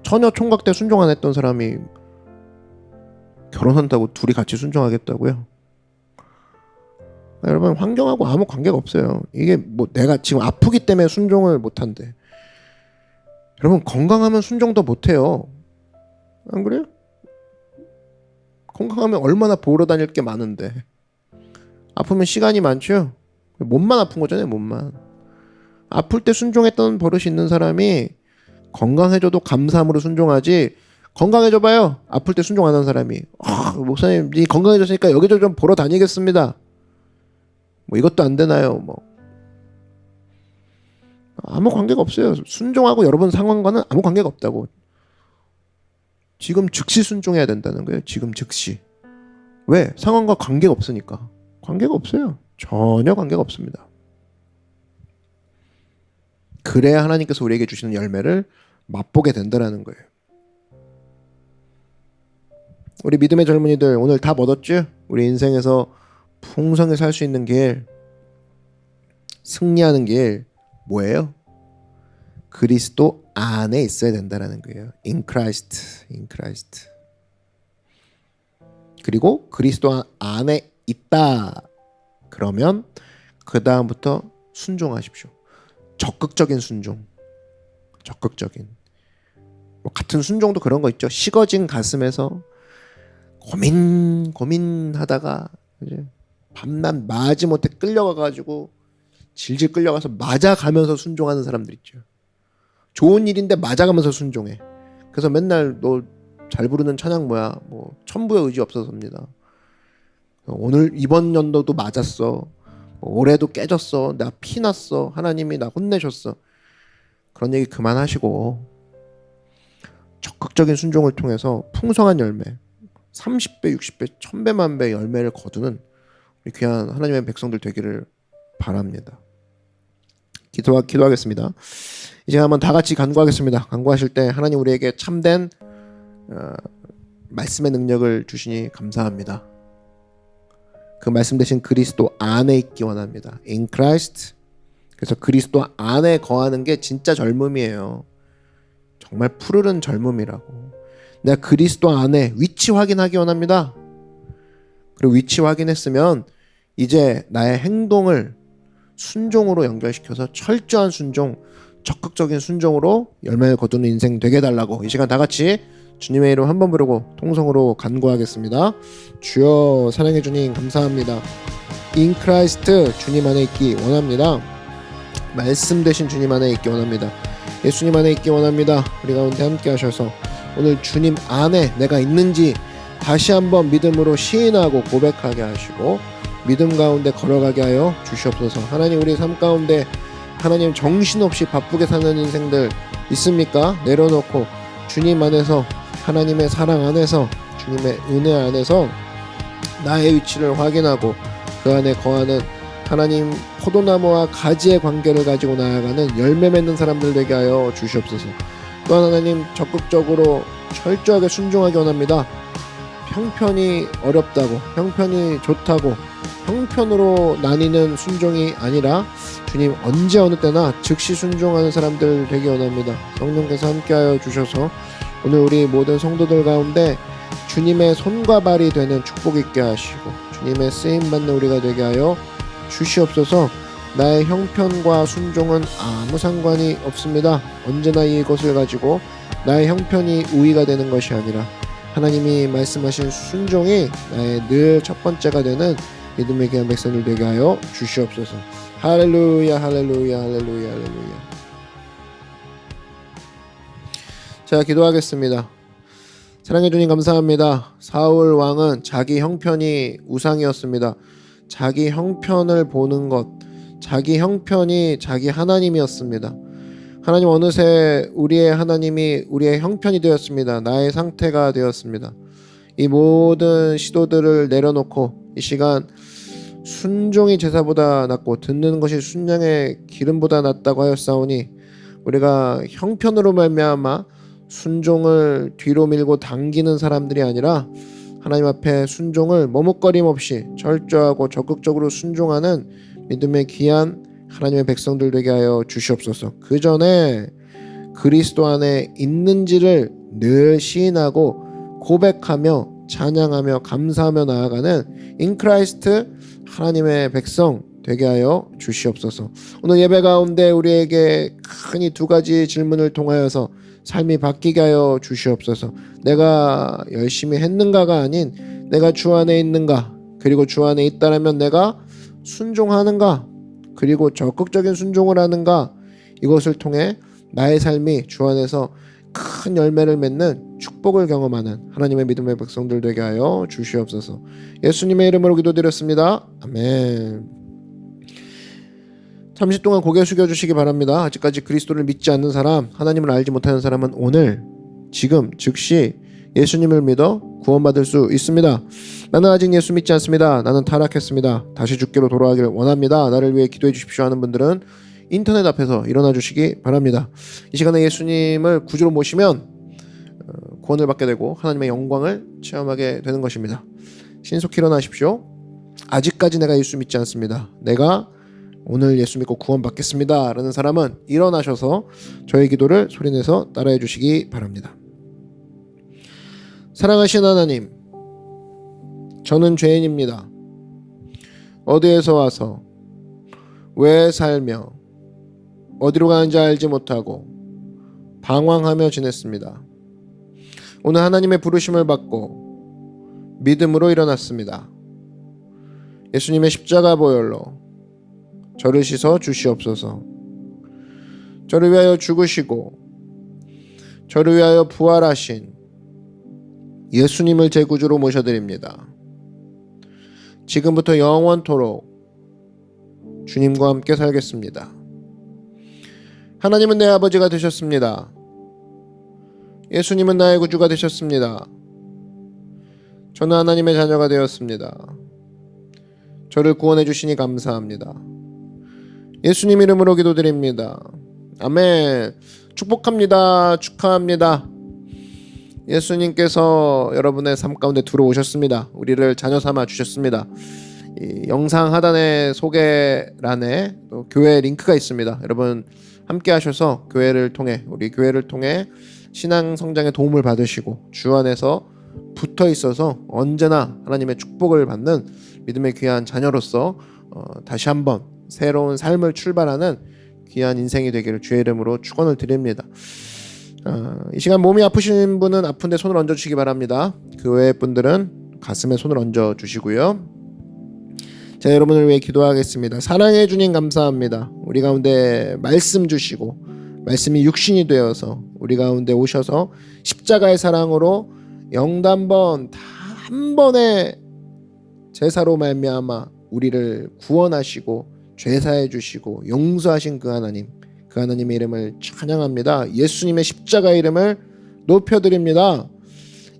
처녀 총각 때 순종 안 했던 사람이 결혼한다고 둘이 같이 순종하겠다고요? 여러분, 환경하고 아무 관계가 없어요. 이게 뭐 내가 지금 아프기 때문에 순종을 못한대. 여러분, 건강하면 순종도 못해요. 안 그래요? 건강하면 얼마나 보러 다닐 게 많은데. 아프면 시간이 많죠? 몸만 아픈 거잖아요. 몸만. 아플 때 순종했던 버릇이 있는 사람이 건강해져도 감사함으로 순종하지, 건강해져봐요. 아플 때 순종 안 하는 사람이 목사님 이 건강해졌으니까 여기저기 좀 보러 다니겠습니다. 뭐 이것도 안 되나요? 뭐 아무 관계가 없어요. 순종하고 여러분 상황과는 아무 관계가 없다고. 지금 즉시 순종해야 된다는 거예요. 지금 즉시. 왜? 상황과 관계가 없으니까. 관계가 없어요. 전혀 관계가 없습니다. 그래야 하나님께서 우리에게 주시는 열매를 맛보게 된다는 거예요. 우리 믿음의 젊은이들 오늘 다 얻었죠? 우리 인생에서 풍성히 살 수 있는 길, 승리하는 길 뭐예요? 그리스도 안에 있어야 된다는 거예요. In Christ, in Christ. 그리고 그리스도 안에 있다. 그러면 그 다음부터 순종하십시오. 적극적인 순종. 적극적인. 뭐 같은 순종도 그런 거 있죠. 식어진 가슴에서 고민하다가 이제 밤낮 마지못해 끌려가가지고 질질 끌려가서 맞아가면서 순종하는 사람들 있죠. 좋은 일인데 맞아가면서 순종해. 그래서 맨날 너 잘 부르는 찬양 뭐야? 뭐 천부의 의지 없어서입니다. 오늘 이번 연도도 맞았어. 올해도 깨졌어. 나 피났어. 하나님이 나 혼내셨어. 그런 얘기 그만하시고 적극적인 순종을 통해서 풍성한 열매, 30배, 60배, 1000배, 만배 열매를 거두는 우리 귀한 하나님의 백성들 되기를 바랍니다. 기도하겠습니다. 이제 한번 다 같이 간구하겠습니다. 간구하실 때 하나님 우리에게 참된 말씀의 능력을 주시니 감사합니다. 그 말씀 대신 그리스도 안에 있기 원합니다. In Christ. 그래서 그리스도 안에 거하는 게 진짜 젊음이에요. 정말 푸르른 젊음이라고. 내가 그리스도 안에 위치 확인하기 원합니다. 그리고 위치 확인했으면 이제 나의 행동을 순종으로 연결시켜서 철저한 순종, 적극적인 순종으로 열매를 거두는 인생 되게 해달라고 이 시간 다 같이 주님의 이름 한 번 부르고 통성으로 간구하겠습니다. 주여, 사랑해 주님 감사합니다. In Christ 주님 안에 있기 원합니다. 말씀 되신 주님 안에 있기 원합니다. 예수님 안에 있기 원합니다. 우리 가운데 함께 하셔서 오늘 주님 안에 내가 있는지 다시 한번 믿음으로 시인하고 고백하게 하시고 믿음 가운데 걸어가게 하여 주시옵소서. 하나님, 우리 삶 가운데 하나님 정신없이 바쁘게 사는 인생들 있습니까? 내려놓고 주님 안에서, 하나님의 사랑 안에서, 주님의 은혜 안에서 나의 위치를 확인하고 그 안에 거하는 하나님 포도나무와 가지의 관계를 가지고 나아가는 열매 맺는 사람들 되게 하여 주시옵소서. 또한 하나님, 적극적으로 철저하게 순종하기 원합니다. 형편이 어렵다고, 형편이 좋다고 형편으로 나뉘는 순종이 아니라 주님 언제 어느 때나 즉시 순종하는 사람들 되기 원합니다. 성령께서 함께하여 주셔서 오늘 우리 모든 성도들 가운데 주님의 손과 발이 되는 축복 있게 하시고 주님의 쓰임받는 우리가 되게 하여 주시옵소서. 나의 형편과 순종은 아무 상관이 없습니다. 언제나 이것을 가지고 나의 형편이 우위가 되는 것이 아니라 하나님이 말씀하신 순종이 나의 늘 첫 번째가 되는 믿음의 귀한 백성들 되게 하여 주시옵소서. 할렐루야, 할렐루야, 할렐루야, 할렐루야. 자, 기도하겠습니다. 사랑해 주님 감사합니다. 사울 왕은 자기 형편이 우상이었습니다. 자기 형편을 보는 것, 자기 형편이 자기 하나님이었습니다. 하나님, 어느새 우리의 하나님이 우리의 형편이 되었습니다. 나의 상태가 되었습니다. 이 모든 시도들을 내려놓고 이 시간 순종이 제사보다 낫고 듣는 것이 순양의 기름보다 낫다고 하였사오니 우리가 형편으로 말미암아 순종을 뒤로 밀고 당기는 사람들이 아니라 하나님 앞에 순종을 머뭇거림 없이 철저하고 적극적으로 순종하는 믿음의 귀한 하나님의 백성들 되게 하여 주시옵소서. 그 전에 그리스도 안에 있는지를 늘 시인하고 고백하며 찬양하며 감사하며 나아가는 인크라이스트 하나님의 백성 되게 하여 주시옵소서. 오늘 예배 가운데 우리에게 크니 두 가지 질문을 통하여서 삶이 바뀌게 하여 주시옵소서. 내가 열심히 했는가가 아닌 내가 주 안에 있는가, 그리고 주 안에 있다라면 내가 순종하는가, 그리고 적극적인 순종을 하는가, 이것을 통해 나의 삶이 주 안에서 큰 열매를 맺는 축복을 경험하는 하나님의 믿음의 백성들 되게 하여 주시옵소서. 예수님의 이름으로 기도드렸습니다. 아멘. 잠시 동안 고개 숙여주시기 바랍니다. 아직까지 그리스도를 믿지 않는 사람, 하나님을 알지 못하는 사람은 오늘 지금 즉시 예수님을 믿어 구원받을 수 있습니다. 나는 아직 예수 믿지 않습니다. 나는 타락했습니다. 다시 주께로 돌아가기를 원합니다. 나를 위해 기도해 주십시오 하는 분들은 인터넷 앞에서 일어나 주시기 바랍니다. 이 시간에 예수님을 구주로 모시면 구원을 받게 되고 하나님의 영광을 체험하게 되는 것입니다. 신속히 일어나십시오. 아직까지 내가 예수 믿지 않습니다. 내가 오늘 예수 믿고 구원 받겠습니다 라는 사람은 일어나셔서 저의 기도를 소리내서 따라해 주시기 바랍니다. 사랑하신 하나님, 저는 죄인입니다. 어디에서 와서 왜 살며 어디로 가는지 알지 못하고 방황하며 지냈습니다. 오늘 하나님의 부르심을 받고 믿음으로 일어났습니다. 예수님의 십자가 보혈로 저를 씻어 주시옵소서. 저를 위하여 죽으시고 저를 위하여 부활하신 예수님을 제 구주로 모셔드립니다. 지금부터 영원토록 주님과 함께 살겠습니다. 하나님은 내 아버지가 되셨습니다. 예수님은 나의 구주가 되셨습니다. 저는 하나님의 자녀가 되었습니다. 저를 구원해 주시니 감사합니다. 예수님 이름으로 기도드립니다. 아멘. 축복합니다. 축하합니다. 예수님께서 여러분의 삶 가운데 들어오셨습니다. 우리를 자녀 삼아 주셨습니다. 이 영상 하단의 소개란에 또 교회 링크가 있습니다. 여러분 함께 하셔서 교회를 통해, 우리 교회를 통해 신앙 성장에 도움을 받으시고 주 안에서 붙어 있어서 언제나 하나님의 축복을 받는 믿음의 귀한 자녀로서 다시 한번 새로운 삶을 출발하는 귀한 인생이 되기를 주의 이름으로 축원을 드립니다. 이 시간 몸이 아프신 분은 아픈데 손을 얹어주시기 바랍니다. 그 외의 분들은 가슴에 손을 얹어주시고요. 자, 여러분을 위해 기도하겠습니다. 사랑해 주님 감사합니다. 우리 가운데 말씀 주시고 말씀이 육신이 되어서 우리 가운데 오셔서 십자가의 사랑으로 영단번 다 한 번의 제사로 말미암아 우리를 구원하시고 죄사해 주시고 용서하신 그 하나님의 이름을 찬양합니다. 예수님의 십자가의 이름을 높여드립니다.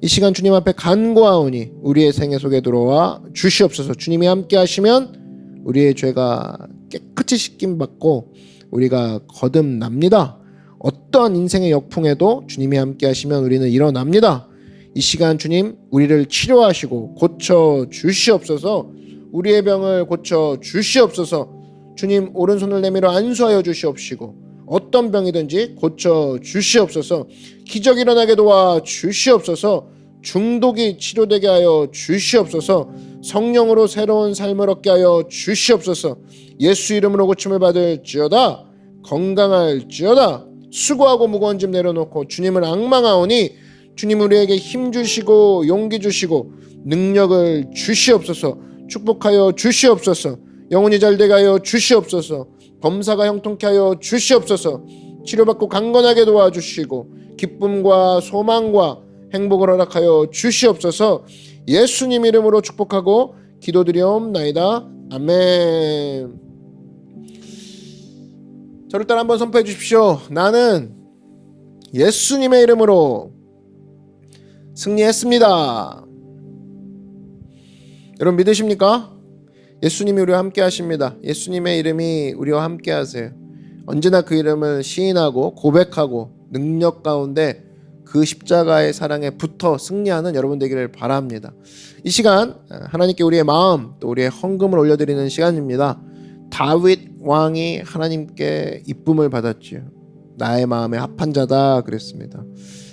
이 시간 주님 앞에 간구하오니 우리의 생애 속에 들어와 주시옵소서. 주님이 함께 하시면 우리의 죄가 깨끗이 씻김 받고 우리가 거듭납니다. 어떠한 인생의 역풍에도 주님이 함께 하시면 우리는 일어납니다. 이 시간 주님 우리를 치료하시고 고쳐 주시옵소서. 우리의 병을 고쳐 주시옵소서. 주님 오른손을 내밀어 안수하여 주시옵시고 어떤 병이든지 고쳐 주시옵소서. 기적이 일어나게 도와 주시옵소서. 중독이 치료되게 하여 주시옵소서. 성령으로 새로운 삶을 얻게 하여 주시옵소서. 예수 이름으로 고침을 받을지어다. 건강할지어다. 수고하고 무거운 짐 내려놓고 주님을 앙망하오니 주님 우리에게 힘 주시고 용기 주시고 능력을 주시옵소서. 축복하여 주시옵소서. 영혼이 잘되게 하여 주시옵소서. 범사가 형통케 하여 주시옵소서. 치료받고 강건하게 도와주시고 기쁨과 소망과 행복을 허락하여 주시옵소서. 예수님 이름으로 축복하고 기도드리옵나이다. 아멘. 저를 따라 한번 선포해 주십시오. 나는 예수님의 이름으로 승리했습니다. 여러분 믿으십니까? 예수님이 우리와 함께 하십니다. 예수님의 이름이 우리와 함께 하세요. 언제나 그 이름을 시인하고 고백하고 능력 가운데 그 십자가의 사랑에 붙어 승리하는 여러분 되기를 바랍니다. 이 시간 하나님께 우리의 마음 또 우리의 헌금을 올려드리는 시간입니다. 다윗 왕이 하나님께 이쁨을 받았지요. 나의 마음에 합한 자다 그랬습니다.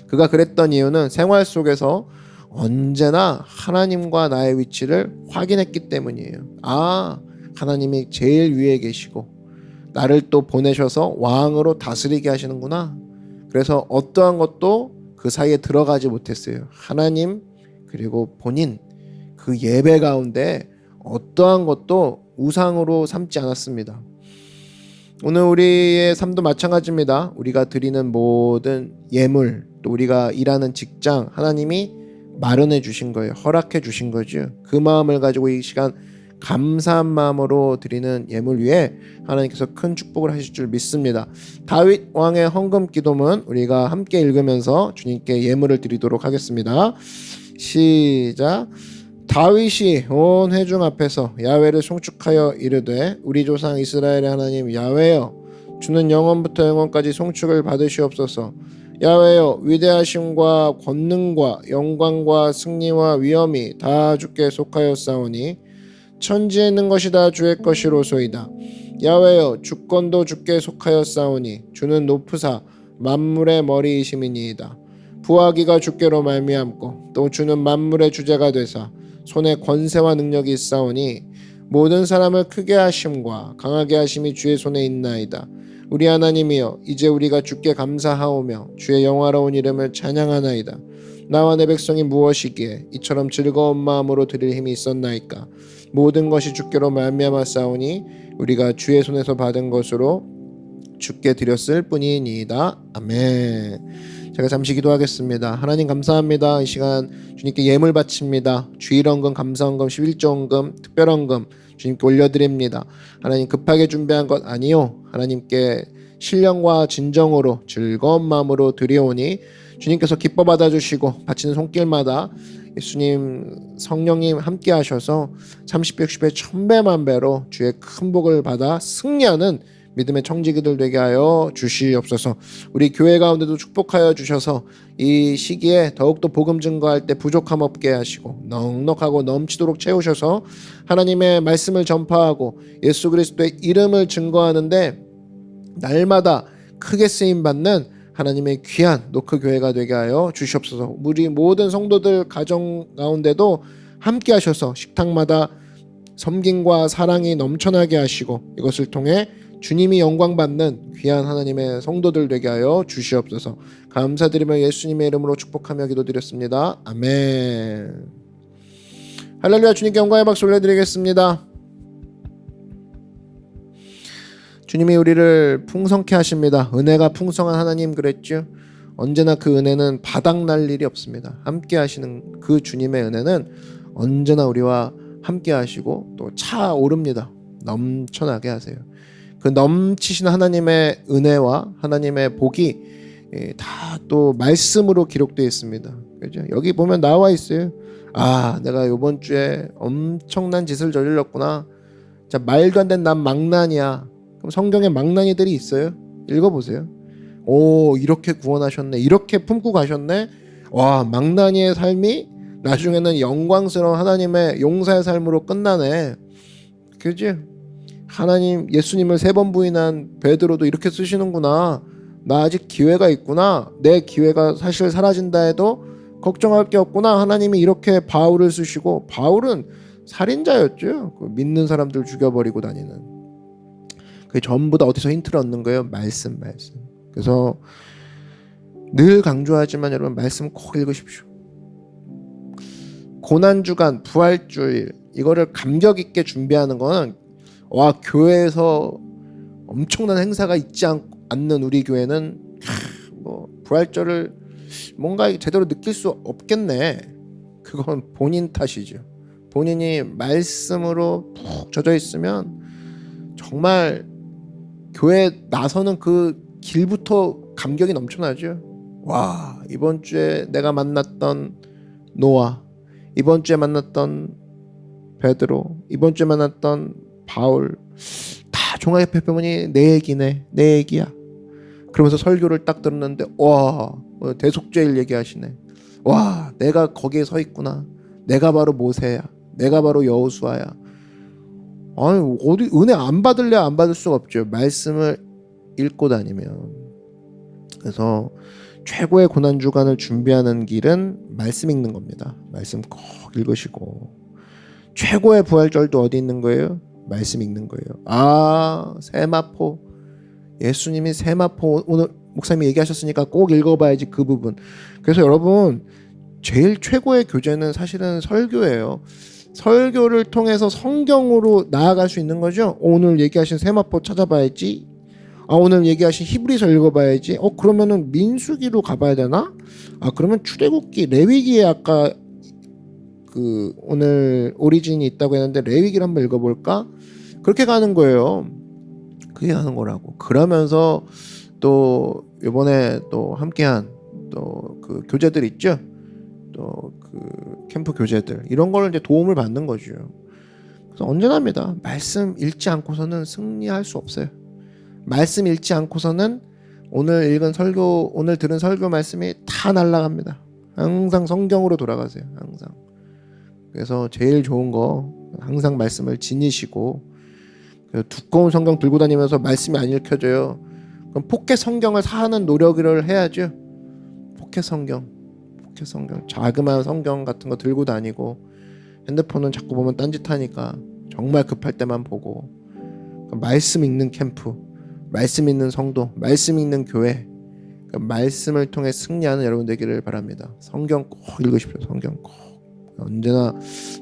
그가 그랬던 이유는 생활 속에서 언제나 하나님과 나의 위치를 확인했기 때문이에요. 하나님이 제일 위에 계시고 나를 또 보내셔서 왕으로 다스리게 하시는구나. 그래서 어떠한 것도 그 사이에 들어가지 못했어요. 하나님 그리고 본인 그 예배 가운데 어떠한 것도 우상으로 삼지 않았습니다. 오늘 우리의 삶도 마찬가지입니다. 우리가 드리는 모든 예물 또 우리가 일하는 직장 하나님이 마련해 주신 거예요. 허락해 주신 거죠. 그 마음을 가지고 이 시간 감사한 마음으로 드리는 예물 위에 하나님께서 큰 축복을 하실 줄 믿습니다. 다윗 왕의 헌금 기도문 우리가 함께 읽으면서 주님께 예물을 드리도록 하겠습니다. 시작. 다윗이 온 회중 앞에서 야훼를 송축하여 이르되 우리 조상 이스라엘의 하나님 야훼여 주는 영원부터 영원까지 송축을 받으시옵소서. 야훼여 위대하심과 권능과 영광과 승리와 위엄이 다 주께 속하였사오니 천지에 있는 것이 다 주의 것이로소이다. 야훼여 주권도 주께 속하였사오니 주는 높으사 만물의 머리이심이니이다. 부하기가 주께로 말미암고 또 주는 만물의 주제가 되사 손에 권세와 능력이 있사오니 모든 사람을 크게 하심과 강하게 하심이 주의 손에 있나이다. 우리 하나님이여 이제 우리가 주께 감사하오며 주의 영화로운 이름을 찬양하나이다. 나와 내 백성이 무엇이기에 이처럼 즐거운 마음으로 드릴 힘이 있었나이까. 모든 것이 주께로 말미암아 싸우니 우리가 주의 손에서 받은 것으로 주께 드렸을 뿐이니이다. 아멘. 제가 잠시 기도하겠습니다. 하나님 감사합니다. 이 시간 주님께 예물 바칩니다. 주일헌금, 감사헌금, 11조헌금, 특별헌금 주님께 올려드립니다. 하나님 급하게 준비한 것 아니요 하나님께 신령과 진정으로 즐거운 마음으로 드리오니 주님께서 기뻐 받아주시고 바치는 손길마다 예수님 성령님 함께 하셔서 30배, 60배, 1000배, 만배로 주의 큰 복을 받아 승리하는 믿음의 청지기들 되게 하여 주시옵소서. 우리 교회 가운데도 축복하여 주셔서 이 시기에 더욱더 복음 증거할 때 부족함 없게 하시고 넉넉하고 넘치도록 채우셔서 하나님의 말씀을 전파하고 예수 그리스도의 이름을 증거하는데 날마다 크게 쓰임받는 하나님의 귀한 노크 교회가 되게 하여 주시옵소서. 우리 모든 성도들 가정 가운데도 함께 하셔서 식탁마다 섬김과 사랑이 넘쳐나게 하시고 이것을 통해 주님이 영광 받는 귀한 하나님의 성도들 되게 하여 주시옵소서. 감사드리며 예수님의 이름으로 축복하며 기도드렸습니다. 아멘. 할렐루야. 주님께 영광의 박수 올려드리겠습니다. 주님이 우리를 풍성케 하십니다. 은혜가 풍성한 하나님 그랬죠. 언제나 그 은혜는 바닥날 일이 없습니다. 함께 하시는 그 주님의 은혜는 언제나 우리와 함께 하시고 또 차오릅니다. 넘쳐나게 하세요. 그 넘치신 하나님의 은혜와 하나님의 복이 다 또 말씀으로 기록되어 있습니다. 그죠? 여기 보면 나와 있어요. 아, 내가 이번 주에 엄청난 짓을 저질렀구나. 자, 말도 안 되는 난 망난이야. 그럼 성경에 망난이들이 있어요. 읽어보세요. 오, 이렇게 구원하셨네. 이렇게 품고 가셨네. 와, 망난이의 삶이 나중에는 영광스러운 하나님의 용사의 삶으로 끝나네. 그지? 하나님, 예수님을 3번 부인한 베드로도 이렇게 쓰시는구나. 나 아직 기회가 있구나. 내 기회가 사실 사라진다 해도 걱정할 게 없구나. 하나님이 이렇게 바울을 쓰시고, 바울은 살인자였죠. 그 믿는 사람들 죽여버리고 다니는. 그게 전부 다 어디서 힌트를 얻는 거예요? 말씀. 그래서 늘 강조하지만 여러분, 말씀 꼭 읽으십시오. 고난주간, 부활주일 이거를 감격 있게 준비하는 거는, 와, 교회에서 엄청난 행사가 있지 않는 우리 교회는 뭐 부활절을 뭔가 제대로 느낄 수 없겠네. 그건 본인 탓이죠. 본인이 말씀으로 푹 젖어 있으면 정말 교회 나서는 그 길부터 감격이 넘쳐나죠. 와, 이번 주에 내가 만났던 노아, 이번 주에 만났던 베드로, 이번 주에 만났던 바울, 다 종합 펴보니 내 얘기네, 내 얘기야. 그러면서 설교를 딱 들었는데, 와, 대속죄일 얘기하시네. 와, 내가 거기에 서 있구나. 내가 바로 모세야. 내가 바로 여호수아야. 아니, 어디 은혜 안 받을래? 안 받을 수가 없죠. 말씀을 읽고 다니면. 그래서 최고의 고난 주간을 준비하는 길은 말씀 읽는 겁니다. 말씀 꼭 읽으시고. 최고의 부활절도 어디 있는 거예요? 말씀 읽는 거예요. 아, 세마포. 예수님이 세마포 오늘 목사님이 얘기하셨으니까 꼭 읽어봐야지 그 부분. 그래서 여러분, 제일 최고의 교재는 사실은 설교예요. 설교를 통해서 성경으로 나아갈 수 있는 거죠. 오늘 얘기하신 세마포 찾아봐야지. 아, 오늘 얘기하신 히브리서 읽어봐야지. 그러면은 민수기로 가봐야 되나? 아, 그러면 출애굽기, 레위기에 아까 그 오늘 오리진이 있다고 했는데 레위기를 한번 읽어볼까? 그렇게 가는 거예요. 그게 가는 거라고. 그러면서 또 이번에 또 함께한 또 그 교재들 있죠. 또 그 캠프 교재들 이런 걸 이제 도움을 받는 거죠. 그래서 언제나입니다. 말씀 읽지 않고서는 승리할 수 없어요. 말씀 읽지 않고서는 오늘 읽은 설교, 오늘 들은 설교 말씀이 다 날아갑니다. 항상 성경으로 돌아가세요. 항상. 그래서 제일 좋은 거 항상 말씀을 지니시고, 두꺼운 성경 들고 다니면서 말씀이 안 읽혀져요. 그럼 포켓 성경을 사는 노력을 해야죠. 포켓 성경 자그마한 성경 같은 거 들고 다니고, 핸드폰은 자꾸 보면 딴짓하니까 정말 급할 때만 보고, 말씀 읽는 캠프, 말씀 읽는 성도, 말씀 읽는 교회, 말씀을 통해 승리하는 여러분 되기를 바랍니다. 성경 꼭 읽으십시오. 성경 꼭. 언제나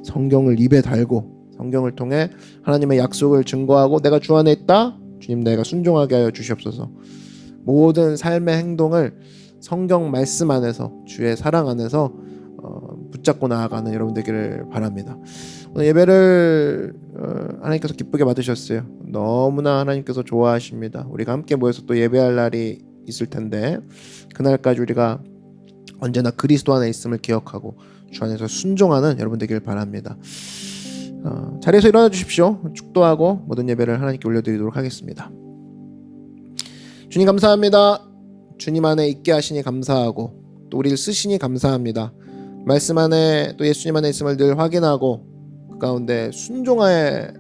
성경을 입에 달고 성경을 통해 하나님의 약속을 증거하고, 내가 주 안에 있다, 주님 내가 순종하게 하여 주시옵소서. 모든 삶의 행동을 성경 말씀 안에서, 주의 사랑 안에서 붙잡고 나아가는 여러분 되기를 바랍니다. 오늘 예배를 하나님께서 기쁘게 받으셨어요. 너무나 하나님께서 좋아하십니다. 우리가 함께 모여서 또 예배할 날이 있을 텐데, 그날까지 우리가 언제나 그리스도 안에 있음을 기억하고 주 안에서 순종하는 여러분 되기를 바랍니다. 자리에서 일어나 주십시오. 축도하고 모든 예배를 하나님께 올려드리도록 하겠습니다. 주님 감사합니다. 주님 안에 있게 하시니 감사하고, 또 우리를 쓰시니 감사합니다. 말씀 안에 또 예수님 안에 있음을 늘 확인하고 그 가운데 순종의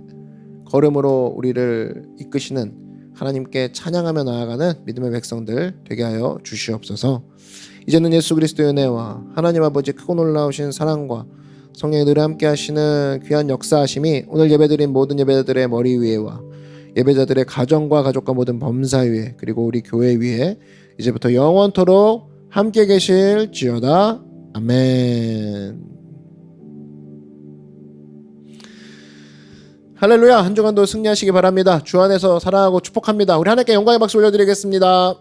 걸음으로 우리를 이끄시는 하나님께 찬양하며 나아가는 믿음의 백성들 되게 하여 주시옵소서. 이제는 예수 그리스도의 은혜와 하나님 아버지 크고 놀라우신 사랑과 성령의 늘 함께 하시는 귀한 역사하심이 오늘 예배드린 모든 예배들의 머리 위에와 예배자들의 가정과 가족과 모든 범사 위에 그리고 우리 교회 위에 이제부터 영원토록 함께 계실지어다. 아멘. 할렐루야. 한 주간도 승리하시기 바랍니다. 주 안에서 사랑하고 축복합니다. 우리 하나님께 영광의 박수 올려드리겠습니다.